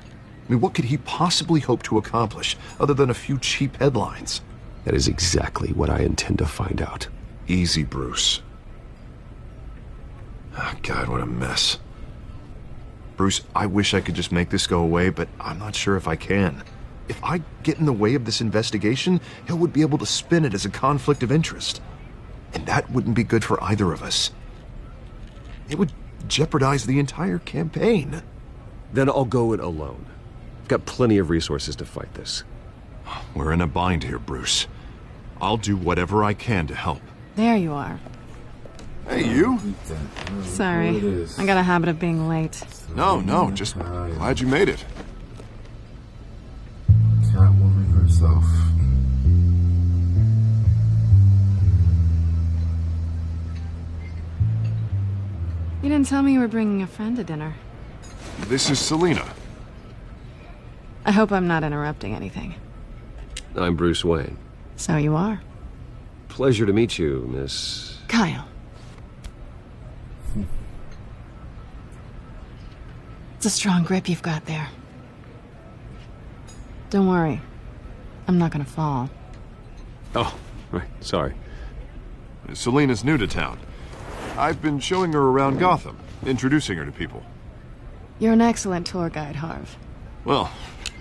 I mean, what could he possibly hope to accomplish other than a few cheap headlines? That is exactly what I intend to find out. Easy, Bruce. Oh, God, what a mess. Bruce, I wish I could just make this go away, but I'm not sure if I can. If I get in the way of this investigation, Hill would be able to spin it as a conflict of interest. And that wouldn't be good for either of us. It would jeopardize the entire campaign. Then I'll go it alone. I've got plenty of resources to fight this. We're in a bind here, Bruce. I'll do whatever I can to help. There you are. Hey, you. Sorry. I got a habit of being late. No, just glad you made it. Catwoman herself. You didn't tell me you were bringing a friend to dinner. This is Selina. I hope I'm not interrupting anything. I'm Bruce Wayne. So you are. Pleasure to meet you, Miss... Kyle. It's a strong grip you've got there. Don't worry. I'm not gonna fall. Oh, right, sorry. Selina's new to town. I've been showing her around Gotham, introducing her to people. You're an excellent tour guide, Harv. Well,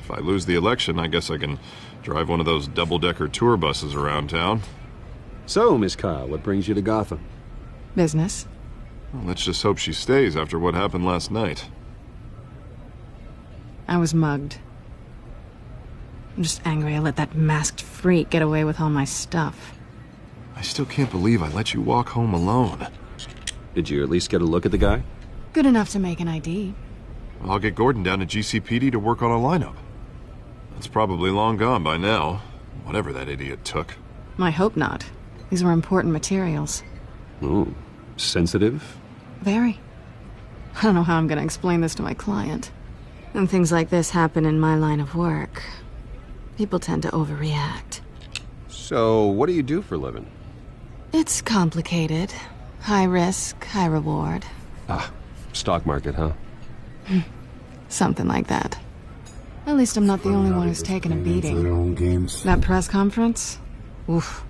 if I lose the election, I guess I can drive one of those double-decker tour buses around town. So, Miss Kyle, what brings you to Gotham? Business. Well, let's just hope she stays after what happened last night. I was mugged. I'm just angry I let that masked freak get away with all my stuff. I still can't believe I let you walk home alone. Did you at least get a look at the guy? Good enough to make an ID. I'll get Gordon down to GCPD to work on a lineup. It's probably long gone by now, whatever that idiot took. I hope not. These were important materials. Ooh, sensitive? Very. I don't know how I'm gonna explain this to my client. When things like this happen in my line of work, people tend to overreact. So, what do you do for a living? It's complicated. High risk, high reward. Ah, stock market, huh? Something like that. At least I'm not the only one who's taken a beating. That press conference? Oof.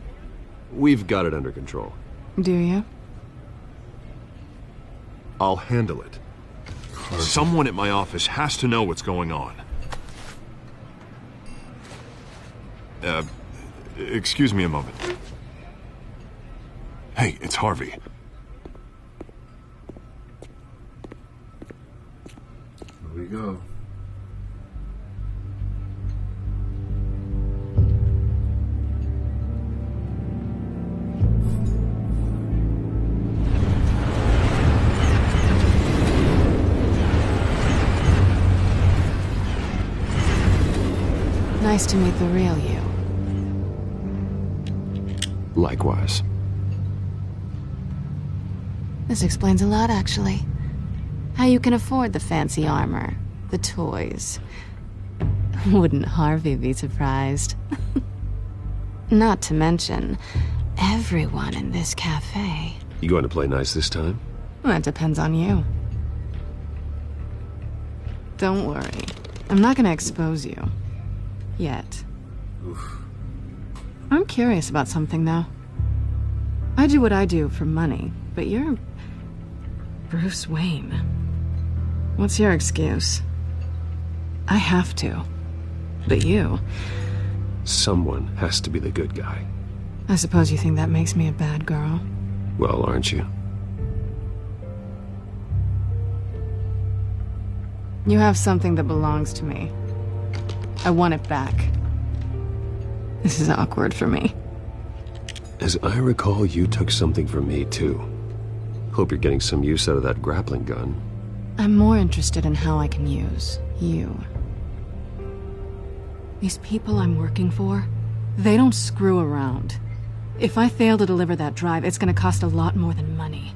We've got it under control. Do you? I'll handle it. Someone at my office has to know what's going on. Excuse me a moment. Hey, it's Harvey. Here we go. Nice to meet the real you. Likewise. This explains a lot, actually. How you can afford the fancy armor, the toys. Wouldn't Harvey be surprised? Not to mention, everyone in this cafe. You going to play nice this time? Well, that depends on you. Don't worry. I'm not gonna expose you. Yet. Oof. I'm curious about something, though. I do what I do for money, but you're... Bruce Wayne. What's your excuse? I have to. But you... Someone has to be the good guy. I suppose you think that makes me a bad girl? Well, aren't you? You have something that belongs to me. I want it back. This is awkward for me. As I recall, you took something from me, too. Hope you're getting some use out of that grappling gun. I'm more interested in how I can use you. These people I'm working for, they don't screw around. If I fail to deliver that drive, it's gonna cost a lot more than money.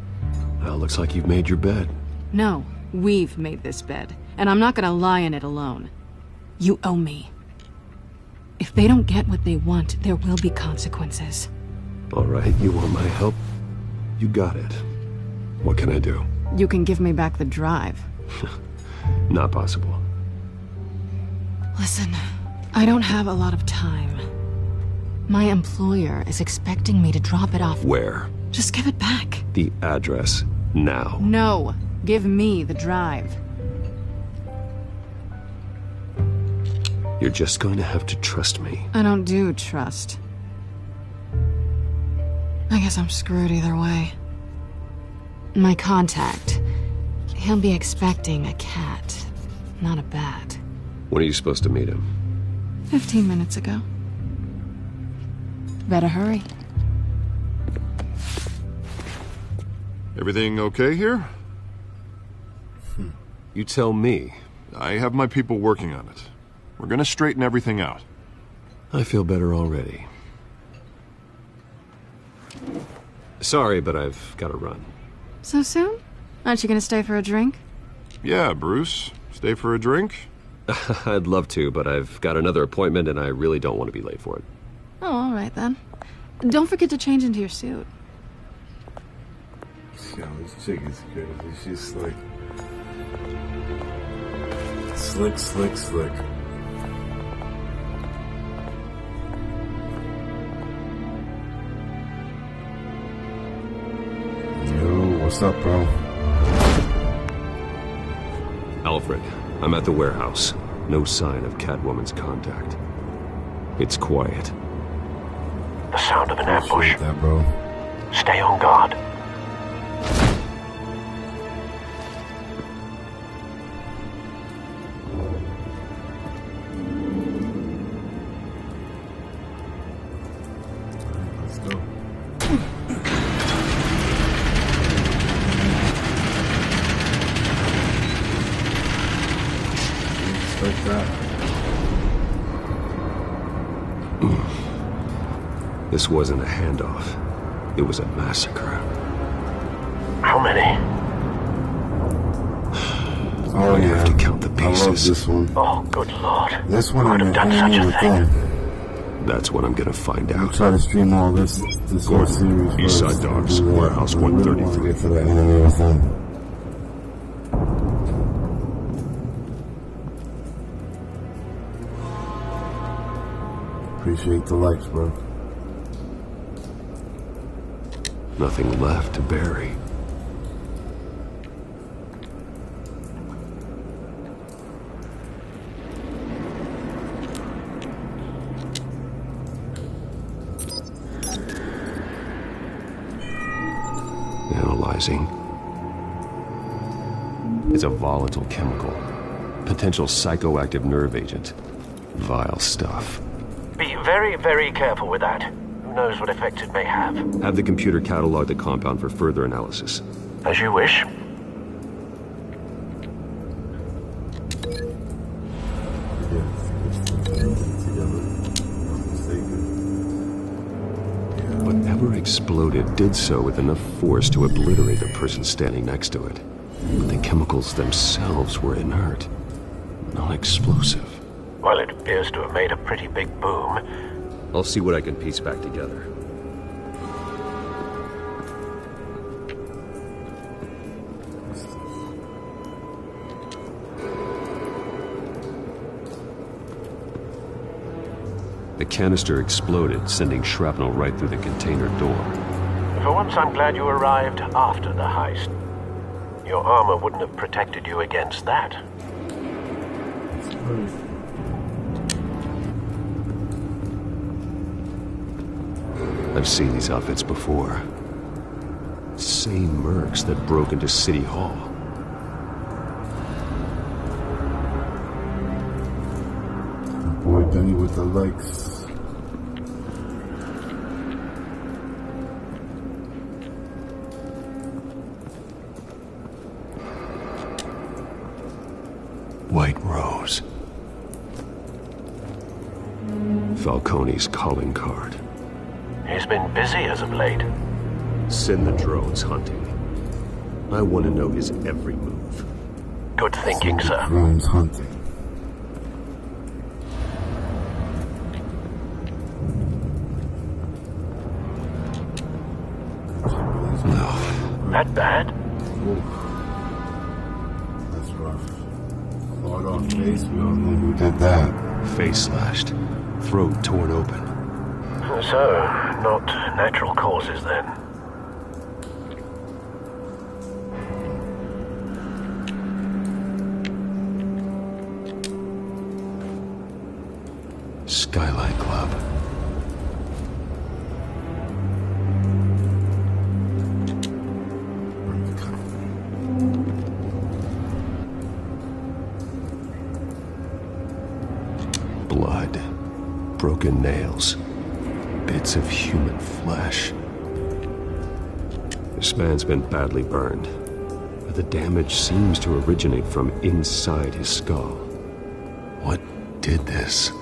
Well, looks like you've made your bed. No, we've made this bed, and I'm not gonna lie in it alone. You owe me. If they don't get what they want, there will be consequences. All right, you want my help? You got it. What can I do? You can give me back the drive. Not possible. Listen, I don't have a lot of time. My employer is expecting me to drop it off. Where? Just give it back. The address, now. No, give me the drive. You're just going to have to trust me. I don't do trust. I guess I'm screwed either way. My contact, he'll be expecting a cat, not a bat. When are you supposed to meet him? 15 minutes ago. Better hurry. Everything okay here? You tell me. I have my people working on it. We're gonna straighten everything out. I feel better already. Sorry, but I've got to run. So soon? Aren't you gonna stay for a drink? Yeah, Bruce. Stay for a drink? I'd love to, but I've got another appointment and I really don't want to be late for it. Oh, all right then. Don't forget to change into your suit. Yo, this chick is good. She's slick. Slick, slick, slick. Yo, what's up, bro? Alfred, I'm at the warehouse. No sign of Catwoman's contact. It's quiet. The sound of an ambush. That, bro. Stay on guard. Let's go. Expect that. This wasn't a handoff. It was a massacre. How many? Oh, yeah. You have to count the pieces. I love this one. Oh, good lord. This one Could I'm have done hanging such a with thing. them. That's what I'm gonna find I'm out. trying to stream all this whole series. Eastside first. Dogs, Do that. Warehouse I really 133. want to get to the enemy with them. Appreciate the likes, bro. Nothing left to bury. Analyzing. It's a volatile chemical. Potential psychoactive nerve agent. Vile stuff. Be very, very careful with that. Who knows what effect it may have. Have the computer catalog the compound for further analysis. As you wish. Together. exploded did so with enough force to obliterate the person standing next to it. But the chemicals themselves were inert, non-explosive. Well, it appears to have made a pretty big boom. I'll see what I can piece back together. The canister exploded, sending shrapnel right through the container door. For once, I'm glad you arrived after the heist. Your armor wouldn't have protected you against that. I've seen these outfits before. Same mercs that broke into City Hall. Boy, Benny with the likes. White Rose. Falcone's calling card. He's been busy as of late. Send the drones hunting. I want to know his every move. Good thinking, sir. Drones hunting. That bad? That's rough. Clawed off face, we don't know who did that. Face slashed. Throat torn open. So, not natural causes then. Skylight Club. Blood. Broken nails. Bits of human flesh. This man's been badly burned, but the damage seems to originate from inside his skull. What did this?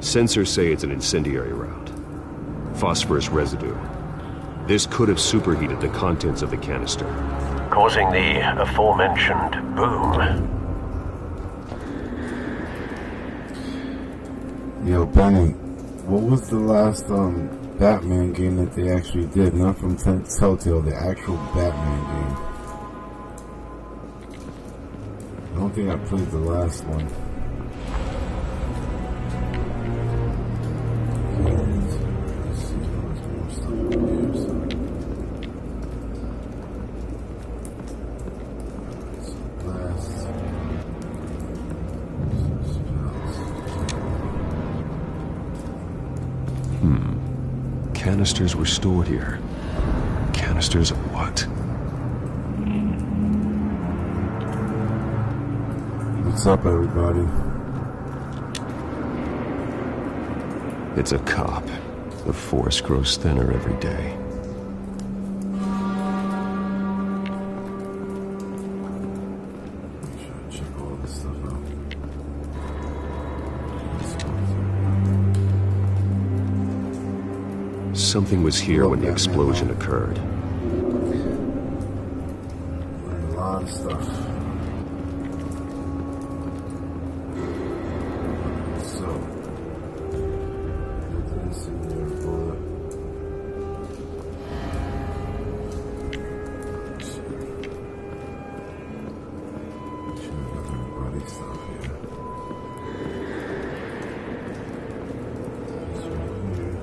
Sensors say it's an incendiary route. Phosphorus residue. This could have superheated the contents of the canister, causing the aforementioned boom. Yo, Benny, what was the last Batman game that they actually did? Not from Telltale, the actual Batman game. I don't think I played the last one. Canisters were stored here. Canisters of what? What's up, everybody? It's a cop. The force grows thinner every day. Check all this stuff out. Something was here when the explosion occurred. Learned a lot of stuff. So, let's see there, bullet. Should have got the robotic stuff here. This right here.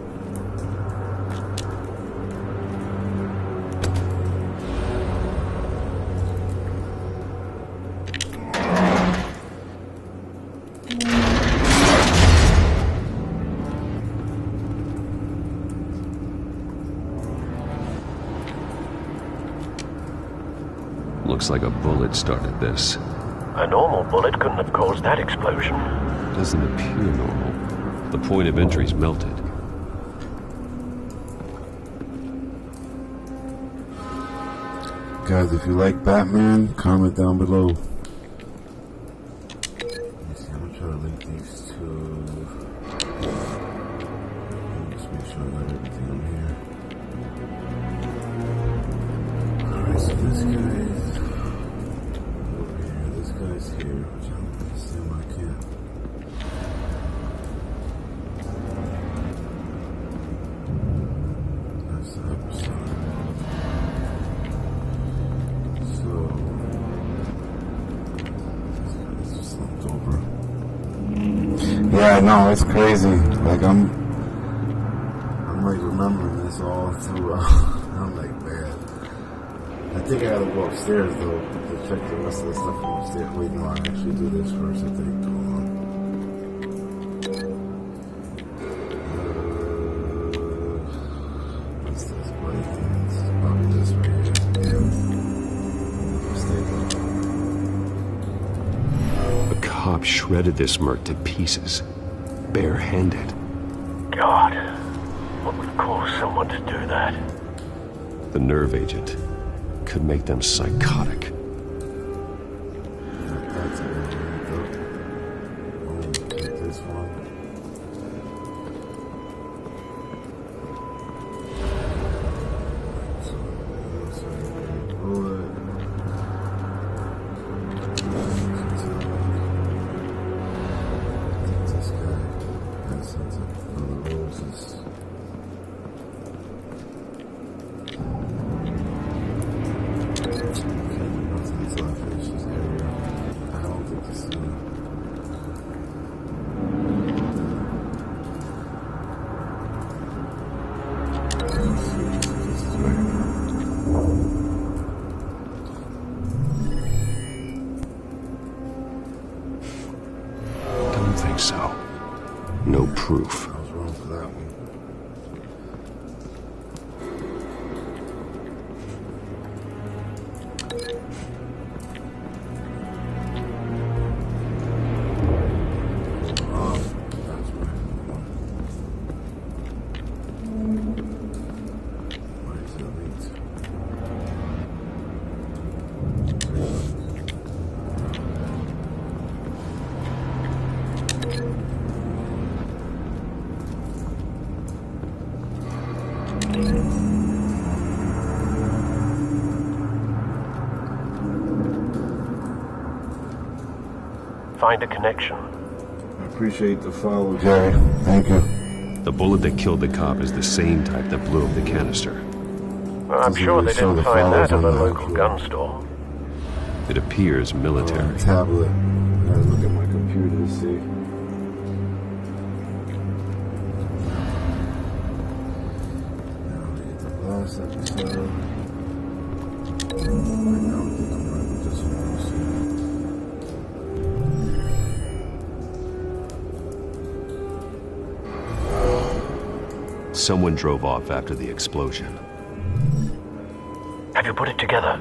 Looks like a bullet started this. A normal bullet couldn't have caused that explosion. Doesn't appear normal. The point of entry's melted. Guys, if you like Batman, comment down below. Let's see, I'm gonna try to link these two. Just make sure I got everything on here. Alright, so this guy's over here. This guy's here, which I'm gonna assume I can't. That's the episode. Yeah, no, it's crazy. Like I'm like remembering this all through. I'm like, man. I think I gotta go upstairs though to check the rest of the stuff from upstairs. Wait, no, I actually do this first. I think. Hold on. What's this? It's probably this right here. Yeah. A cop shredded this merc to pieces. Barehanded. God, what would cause someone to do that? The nerve agent could make them psychotic. That's it. Take this one. Don't think so. No proof. I was wrong for that one. Find a connection. I appreciate the follow, Jerry. Thank you. The bullet that killed the cop is the same type that blew up the canister. Well, I'm sure they didn't find that at the local gun store. It appears military. Tablet. I gotta look at my computer to see. Last episode. Right now, I think I'm right with this one. Someone drove off after the explosion. Have you put it together?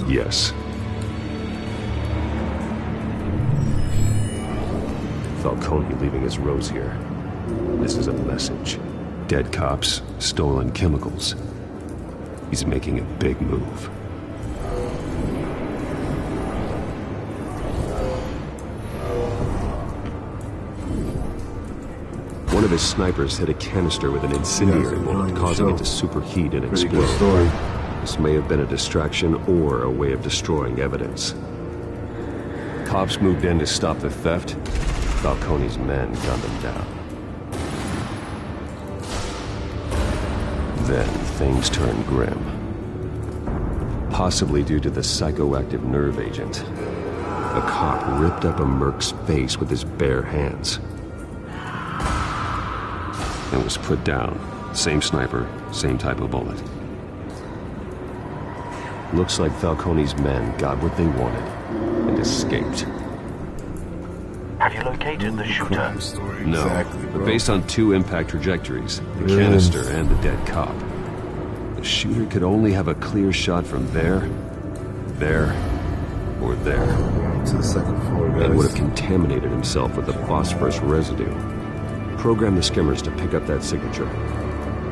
Yes. Falcone leaving his rose here. This is a message. Dead cops, stolen chemicals. He's making a big move. One of his snipers hit a canister with an incendiary bullet, causing it to superheat and explode. This may have been a distraction or a way of destroying evidence. Cops moved in to stop the theft. Falcone's men gunned them down. Then things turned grim. Possibly due to the psychoactive nerve agent. A cop ripped up a merc's face with his bare hands. And was put down. Same sniper, same type of bullet. Looks like Falcone's men got what they wanted and escaped. Have you located the shooter? No, but based on two impact trajectories, the canister and the dead cop, the shooter could only have a clear shot from there there or there. To the second floor, guys. And would have contaminated himself with the phosphorus residue. Program the skimmers to pick up that signature.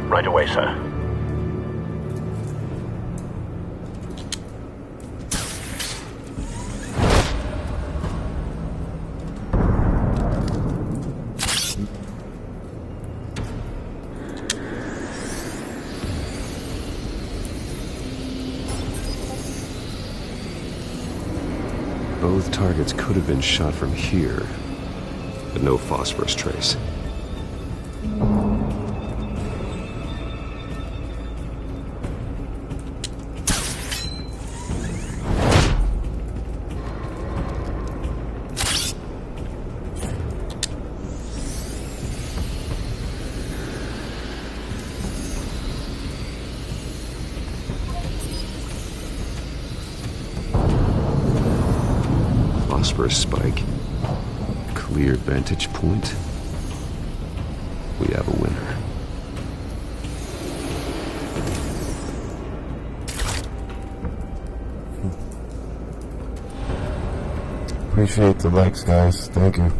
Right away, sir. Both targets could have been shot from here, but no phosphorus trace. Phosphorus spike. Clear vantage point. We have a winner. Appreciate the likes, guys. Thank you.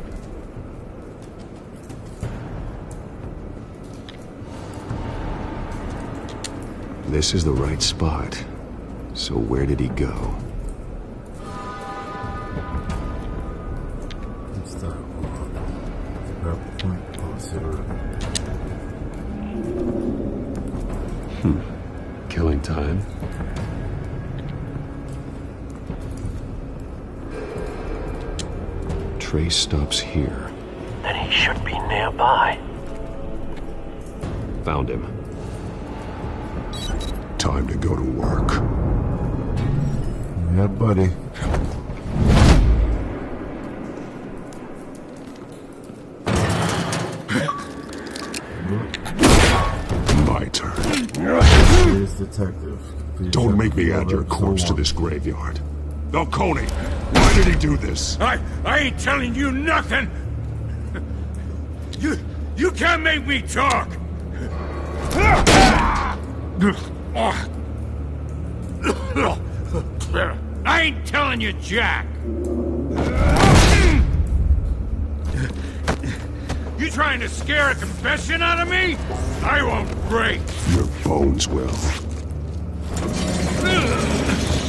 This is the right spot. So where did he go? Killing time. Trace stops here. Then he should be nearby. Found him. Time to go to work. Yeah, buddy. My turn. Here's detective. Don't make me add your corpse to this graveyard. Falcone, why did he do this? I ain't telling you nothing. You can't make me talk. I ain't telling you jack. You trying to scare a confession out of me? I won't break. Your bones will.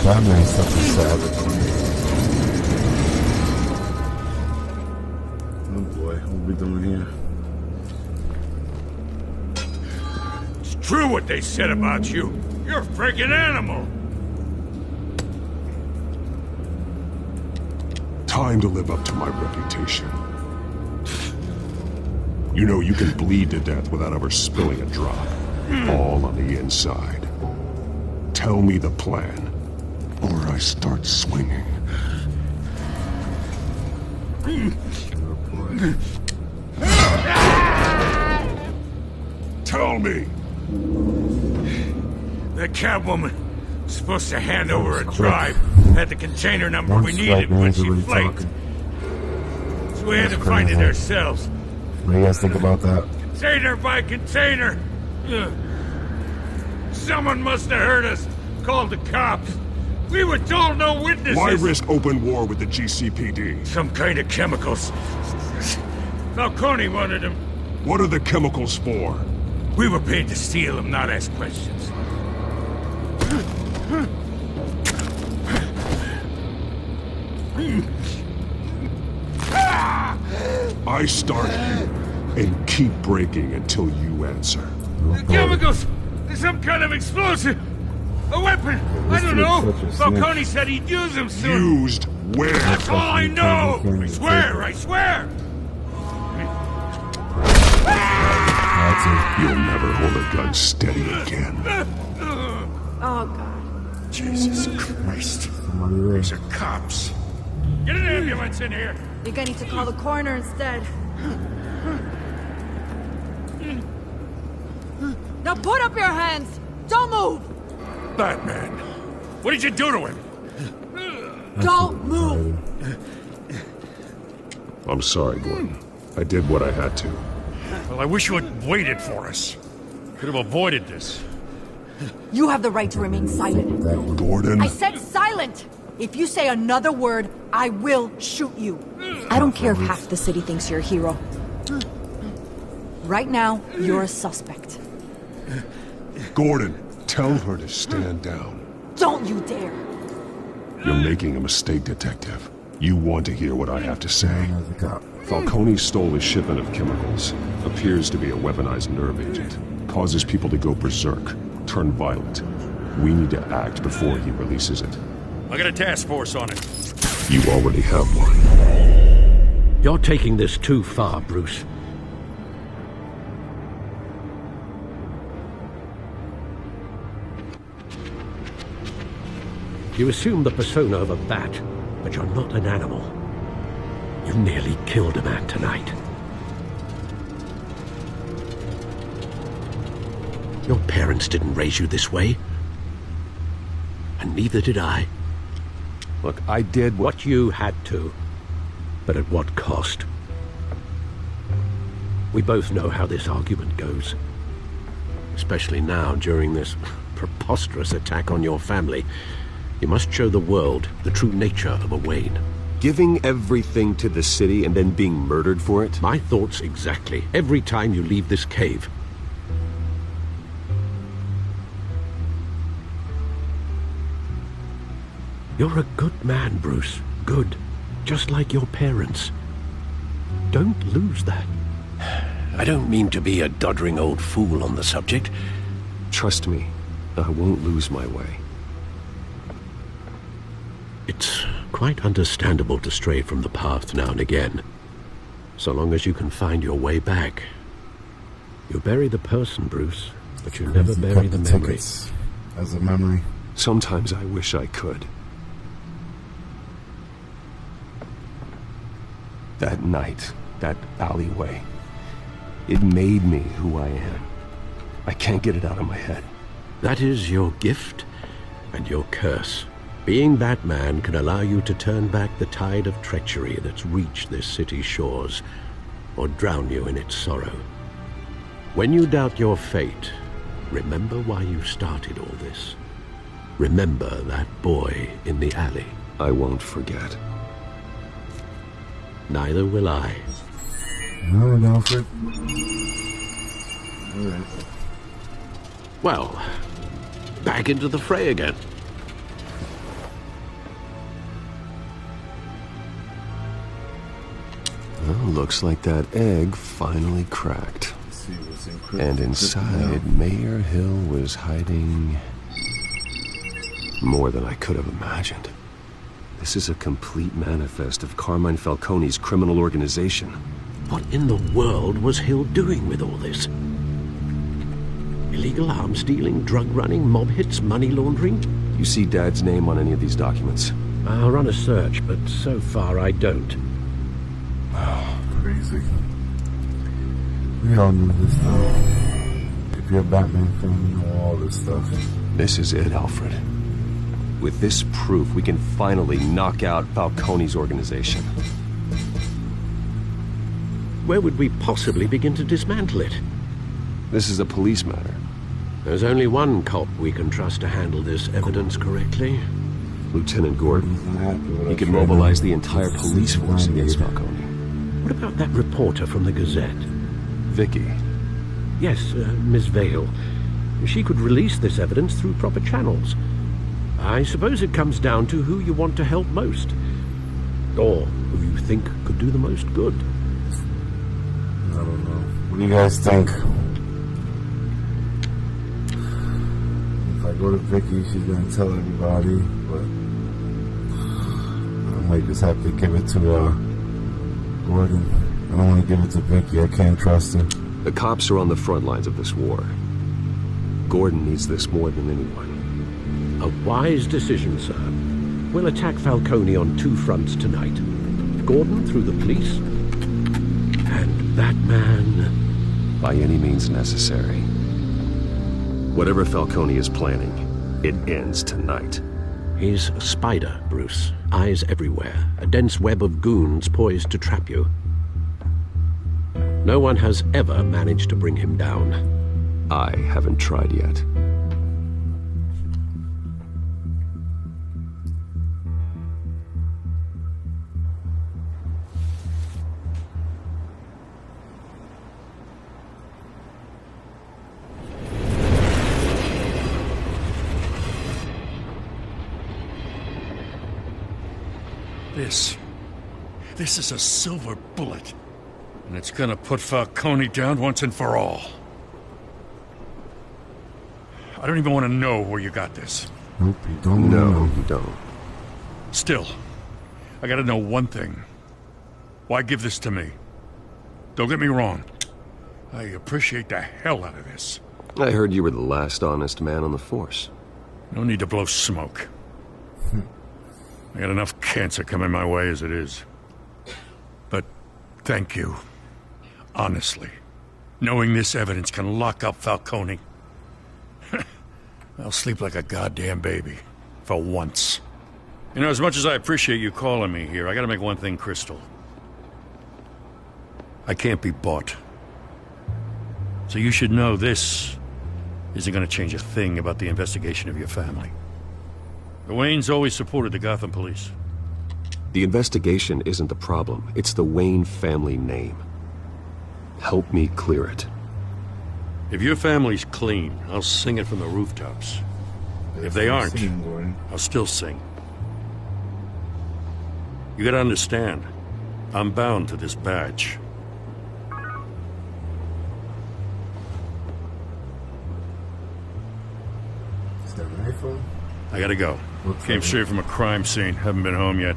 Batman's something savage. Oh boy, what we doing here? It's true what they said about you. You're a freaking animal. Time to live up to my reputation. You know you can bleed to death without ever spilling a drop. All on the inside. Tell me the plan, or I start swinging. Tell me! The Catwoman was supposed to hand over a drive. Had the container number we needed when she flaked. So we had to find it ourselves. What do you guys think about that? Container by container. Ugh. Someone must have heard us. Called the cops. We were told no witnesses. Why risk open war with the GCPD? Some kind of chemicals. Falcone wanted them. What are the chemicals for? We were paid to steal them, not ask questions. I start here and keep breaking until you answer. The chemicals! There's some kind of explosive! A weapon! I don't know! Falcone said he'd use them soon! Used where? That's all I know! I swear! I swear! You'll never hold a gun steady again. Oh, God. Jesus Christ. These are cops. Get an ambulance in here! I think I need to call the coroner instead. Now put up your hands! Don't move! Batman, what did you do to him? Don't move! I'm sorry, Gordon. I did what I had to. Well, I wish you had waited for us. Could have avoided this. You have the right to remain silent. Gordon? I said silent! silent! If you say another word, I will shoot you. I don't care if half the city thinks you're a hero. Right now, you're a suspect. Gordon, tell her to stand down. Don't you dare! You're making a mistake, Detective. You want to hear what I have to say. Falcone stole a shipment of chemicals. Appears to be a weaponized nerve agent. Causes people to go berserk, turn violent. We need to act before he releases it. I got a task force on it. You already have one. You're taking this too far, Bruce. You assume the persona of a bat, but you're not an animal. You nearly killed a man tonight. Your parents didn't raise you this way. And neither did I. Look, I did what you had to. But at what cost? We both know how this argument goes. Especially now, during this preposterous attack on your family. You must show the world the true nature of a Wayne. Giving everything to the city and then being murdered for it? My thoughts exactly. Every time you leave this cave. You're a good man, Bruce. Good. Just like your parents. Don't lose that. I don't mean to be a doddering old fool on the subject. Trust me, I won't lose my way. It's quite understandable to stray from the path now and again. So long as you can find your way back. You bury the person, Bruce, but you never bury the memory. As a memory. Sometimes I wish I could. That night, that alleyway, it made me who I am. I can't get it out of my head. That is your gift and your curse. Being Batman can allow you to turn back the tide of treachery that's reached this city's shores, or drown you in its sorrow. When you doubt your fate, remember why you started all this. Remember that boy in the alley. I won't forget. Neither will I. All right, Alfred. All right. Well, back into the fray again. Well, looks like that egg finally cracked. And inside, Mayor Hill was hiding more than I could have imagined. This is a complete manifest of Carmine Falcone's criminal organization. What in the world was Hill doing with all this? Illegal arms dealing, drug running, mob hits, money laundering? You see Dad's name on any of these documents? I'll run a search, but so far I don't. Crazy. We all knew this stuff. If you're a Batman fan, you know all this stuff. This is it, Alfred. With this proof, we can finally knock out Falcone's organization. Where would we possibly begin to dismantle it? This is a police matter. There's only one cop we can trust to handle this evidence correctly. Lieutenant Gordon. He could mobilize the entire police force against Falcone. What about that reporter from the Gazette? Vicky. Yes, Miss Vale. She could release this evidence through proper channels. I suppose it comes down to who you want to help most. Or who you think could do the most good. I don't know. What do you guys think? If I go to Vicky, she's gonna tell everybody, but I might just have to give it to Gordon. I don't want to give it to Vicky. I can't trust her. The cops are on the front lines of this war. Gordon needs this more than anyone. A wise decision, sir. We'll attack Falcone on two fronts tonight. Gordon through the police, and Batman by any means necessary. Whatever Falcone is planning, it ends tonight. He's a spider, Bruce. Eyes everywhere. A dense web of goons poised to trap you. No one has ever managed to bring him down. I haven't tried yet. This is a silver bullet. And it's gonna put Falcone down once and for all. I don't even want to know where you got this. Nope, you don't No, know. you don't. Still, I gotta know one thing. Why give this to me? Don't get me wrong. I appreciate the hell out of this. I heard you were the last honest man on the force. No need to blow smoke. I got enough cancer coming my way as it is. But thank you. Honestly. Knowing this evidence can lock up Falcone. I'll sleep like a goddamn baby. For once. You know, as much as I appreciate you calling me here, I gotta make one thing crystal. I can't be bought. So you should know this isn't gonna change a thing about the investigation of your family. The Waynes always supported the Gotham police. The investigation isn't the problem. It's the Wayne family name. Help me clear it. If your family's clean, I'll sing it from the rooftops. If they aren't, I'll still sing. You gotta understand, I'm bound to this badge. Is that an iPhone? I gotta go. Came straight from a crime scene. Haven't been home yet.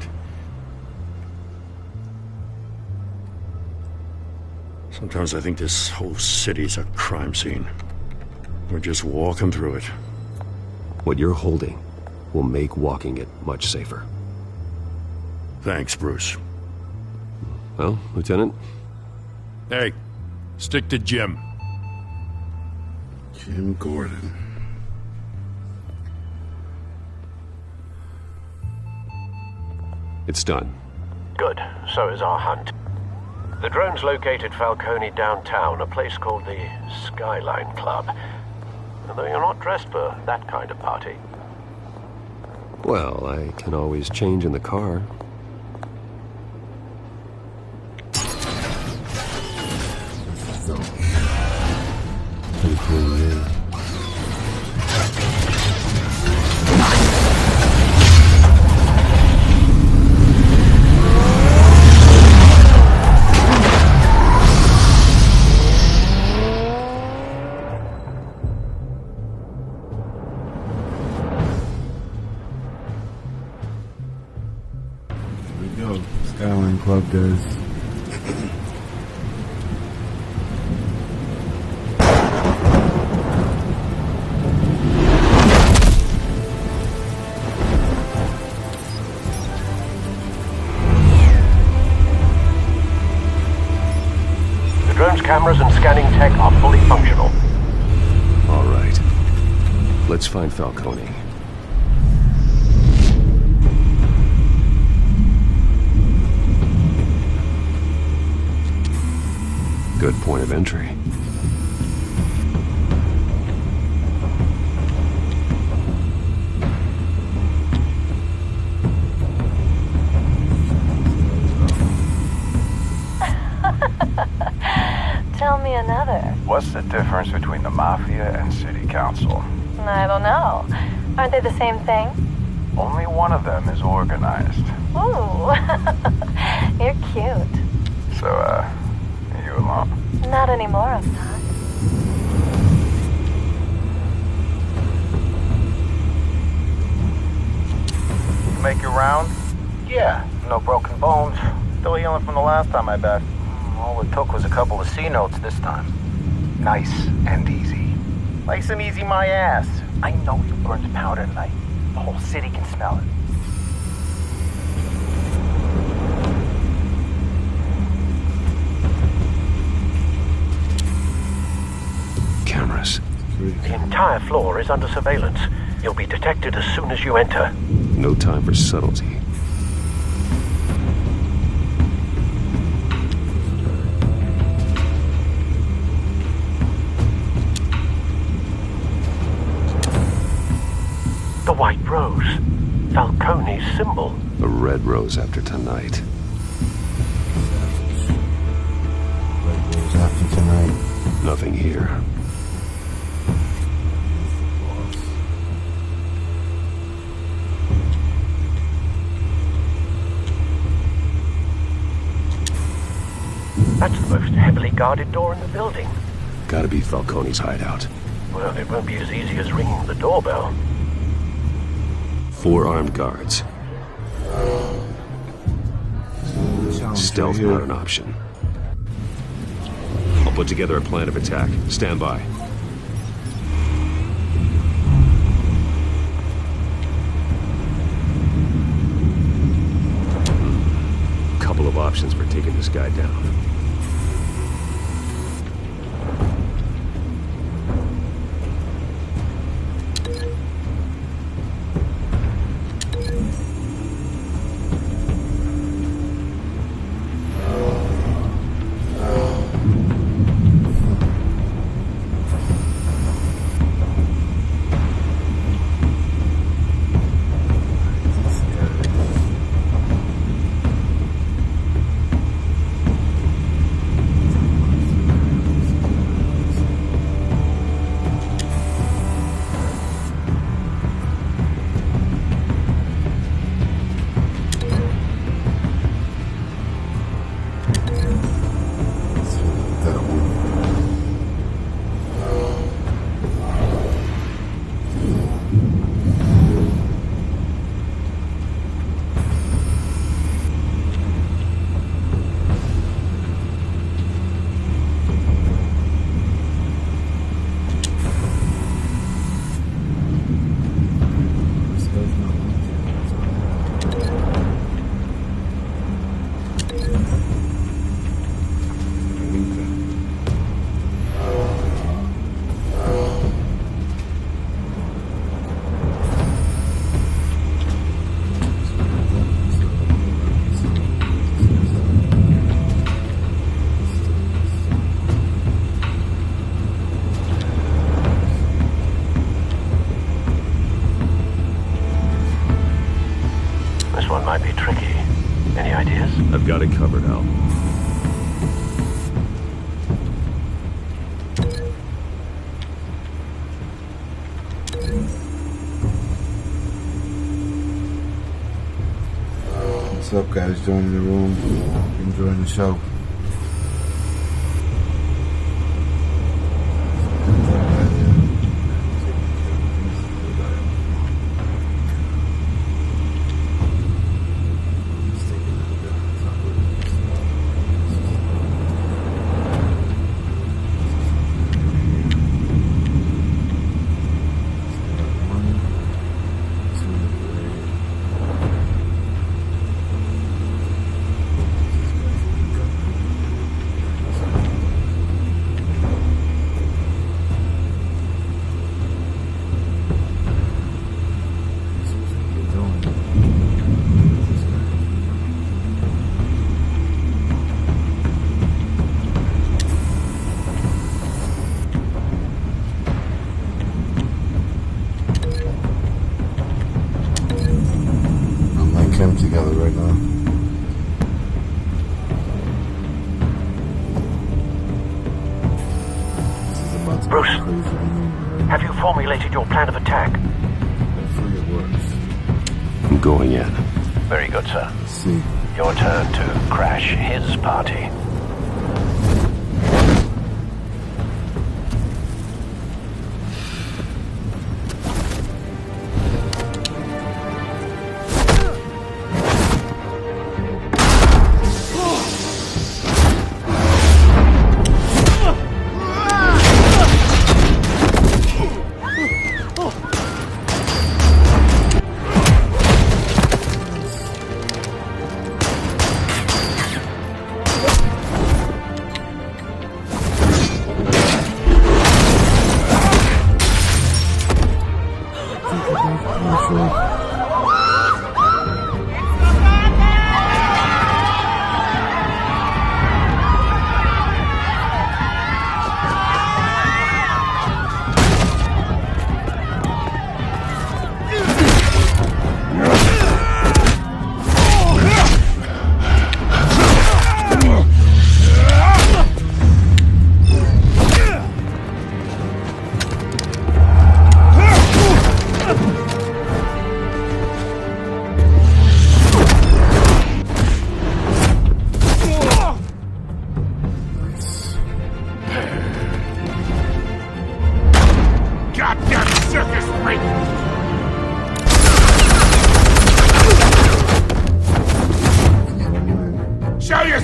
Sometimes I think this whole city's a crime scene. We're just walking through it. What you're holding will make walking it much safer. Thanks, Bruce. Well, Lieutenant? Hey, stick to Jim. Jim Gordon. It's done. Good. So is our hunt. The drones located Falcone downtown, a place called the Skyline Club. Although you're not dressed for that kind of party. Well, I can always change in the car. Pretty cool, yeah. Skyline Club does. The drone's cameras and scanning tech are fully functional. All right. Let's find Falcone. Good point of entry. Tell me another. What's the difference between the Mafia and City Council? I don't know. Aren't they the same thing? Only one of them is organized. Ooh. You're cute. So, you alone? Not anymore, I'm not. You make your round? Yeah, no broken bones. Still healing from the last time I bet. All it took was a couple of C notes this time. Nice and easy. Nice and easy my ass. I know you burned powder tonight. The whole city can smell it. Cameras. The entire floor is under surveillance. You'll be detected as soon as you enter. No time for subtlety. The white rose. Falcone's symbol. A red rose after tonight. Red rose after tonight. Nothing here. guarded door in the building. Gotta be Falcone's hideout. Well, it won't be as easy as ringing the doorbell. 4 armed guards. Stealth not an option. I'll put together a plan of attack. Stand by. Couple of options for taking this guy down. I've got it covered, Al. What's up, guys? Joining the room. Enjoying the show. Together right now. Bruce, have you formulated your plan of attack? Hopefully it works. I'm going in. Very good, sir. Let's see. Your turn to crash his party.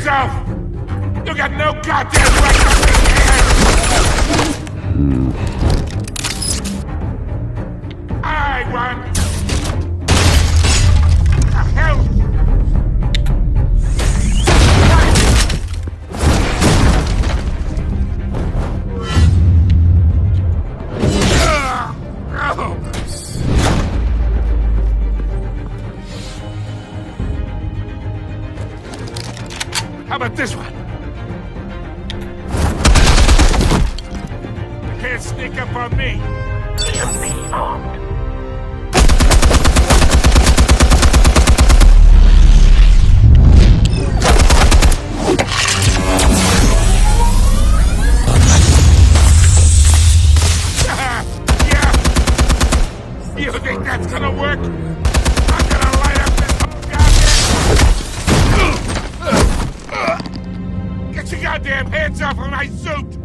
yourself! You got no goddamn right to be here! I want... The hell? How about this one? You can't sneak up on me. Be armed. Yeah. You think that's gonna work? I'm gonna light up this whole goddamn... Get your goddamn hands off of my suit!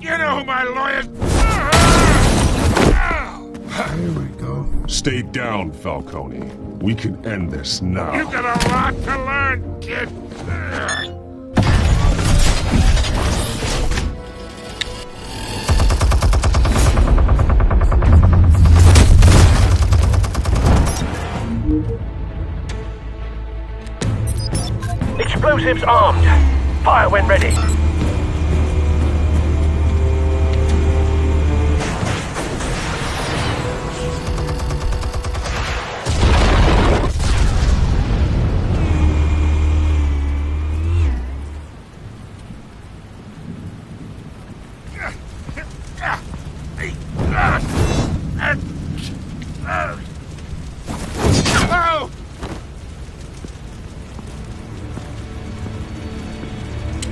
You know who my lawyers... Here we go. Stay down, Falcone. We can end this now. You got a lot to learn, kid. Explosives armed. Fire when ready.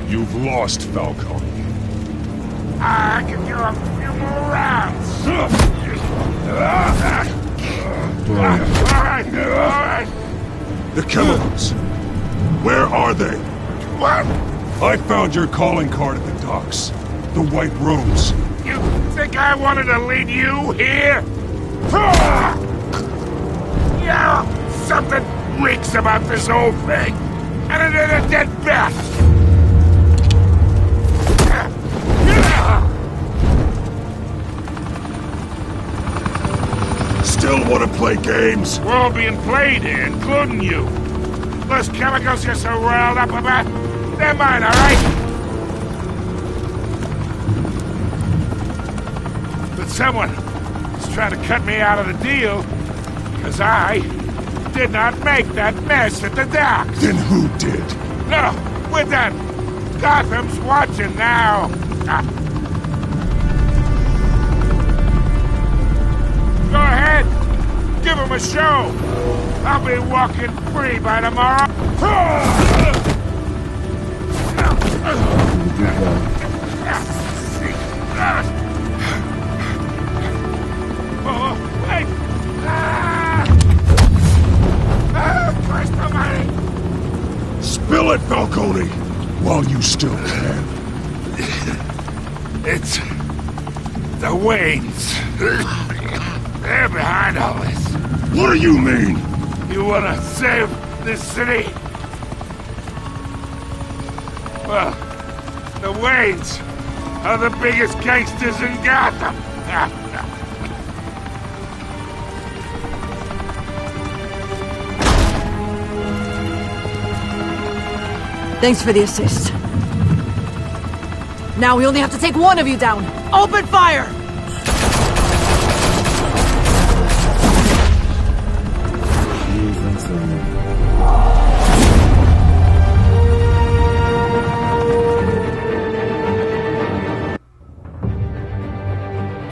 You've lost, Falcone. I can do a few more rounds. All right. The chemicals. Where are they? What? I found your calling card at the docks. The White Rose. You think I wanted to lead you here? Yeah, something reeks about this whole thing. And it ain't a dead bat. Still want to play games? We're all being played here, including you. Those chemicals you're so riled up about, they're mine, all right? But someone is trying to cut me out of the deal, because I did not make that mess at the docks. Then who did? No, we're done. Gotham's watching now. Go ahead. Give him a show. I'll be walking free by tomorrow. Oh, wait. Christ almighty. Spill it, Falcone, while you still can. It's the Waynes. They're behind all this. What do you mean? You wanna save this city? Well, the Waynes are the biggest gangsters in Gotham. Thanks for the assist. Now we only have to take one of you down. Open fire!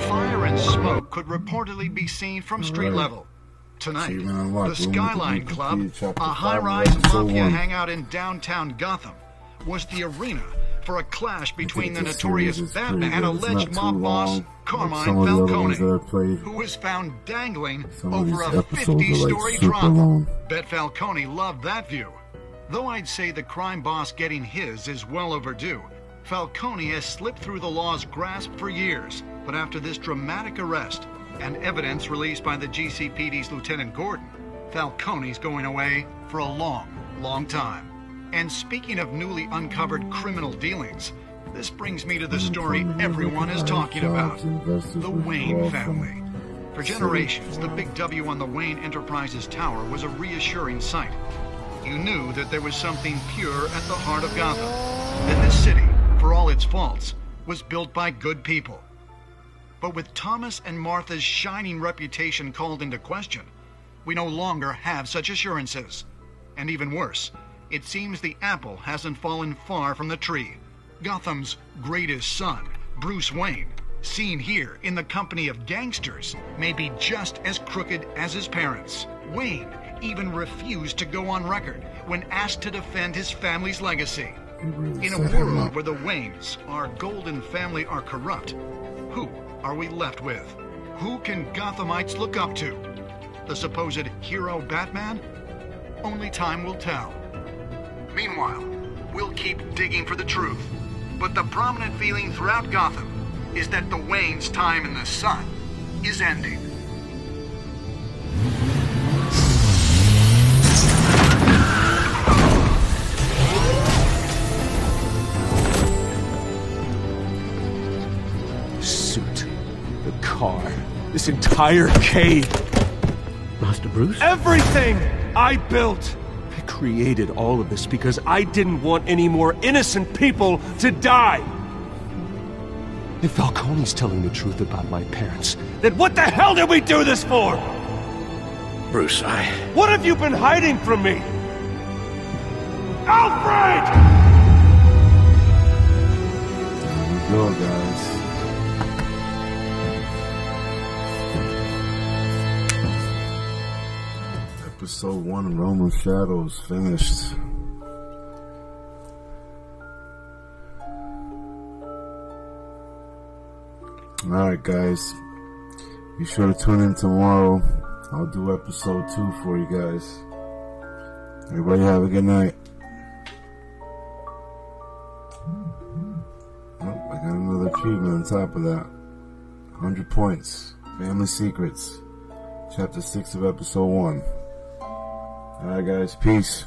Fire and smoke could reportedly be seen from street level. Tonight, the Skyline Club, a high-rise mafia hangout in downtown Gotham, was the arena for a clash between the notorious Batman and alleged mob boss Carmine Falcone, who was found dangling over a 50-story drop. Bet Falcone loved that view. Though I'd say the crime boss getting his is well overdue, Falcone has slipped through the law's grasp for years. But after this dramatic arrest and evidence released by the GCPD's Lieutenant Gordon, Falcone's going away for a long, long time. And speaking of newly uncovered criminal dealings, this brings me to the story everyone is talking about. The Wayne family. For generations, the big W on the Wayne Enterprises Tower was a reassuring sight. You knew that there was something pure at the heart of Gotham. That this city, for all its faults, was built by good people. But with Thomas and Martha's shining reputation called into question, we no longer have such assurances. And even worse, it seems the apple hasn't fallen far from the tree. Gotham's greatest son, Bruce Wayne, seen here in the company of gangsters, may be just as crooked as his parents. Wayne even refused to go on record when asked to defend his family's legacy. In a world where the Waynes, our golden family, are corrupt, who are we left with? Who can Gothamites look up to? The supposed hero Batman? Only time will tell. Meanwhile, we'll keep digging for the truth. But the prominent feeling throughout Gotham is that the Waynes' time in the sun is ending. Suit, the car, this entire cave. Master Bruce? Everything I built. I created all of this because I didn't want any more innocent people to die. If Falcone's telling the truth about my parents, then what the hell did we do this for? Bruce, What have you been hiding from me? Alfred! There we go, guys. Episode 1, Realm of Shadows, finished. Alright, guys. Be sure to tune in tomorrow. I'll do episode 2 for you guys. Everybody have a good night. Oh, I got another achievement on top of that. 100 points. Family Secrets. Chapter 6 of episode 1. Alright, guys. Peace.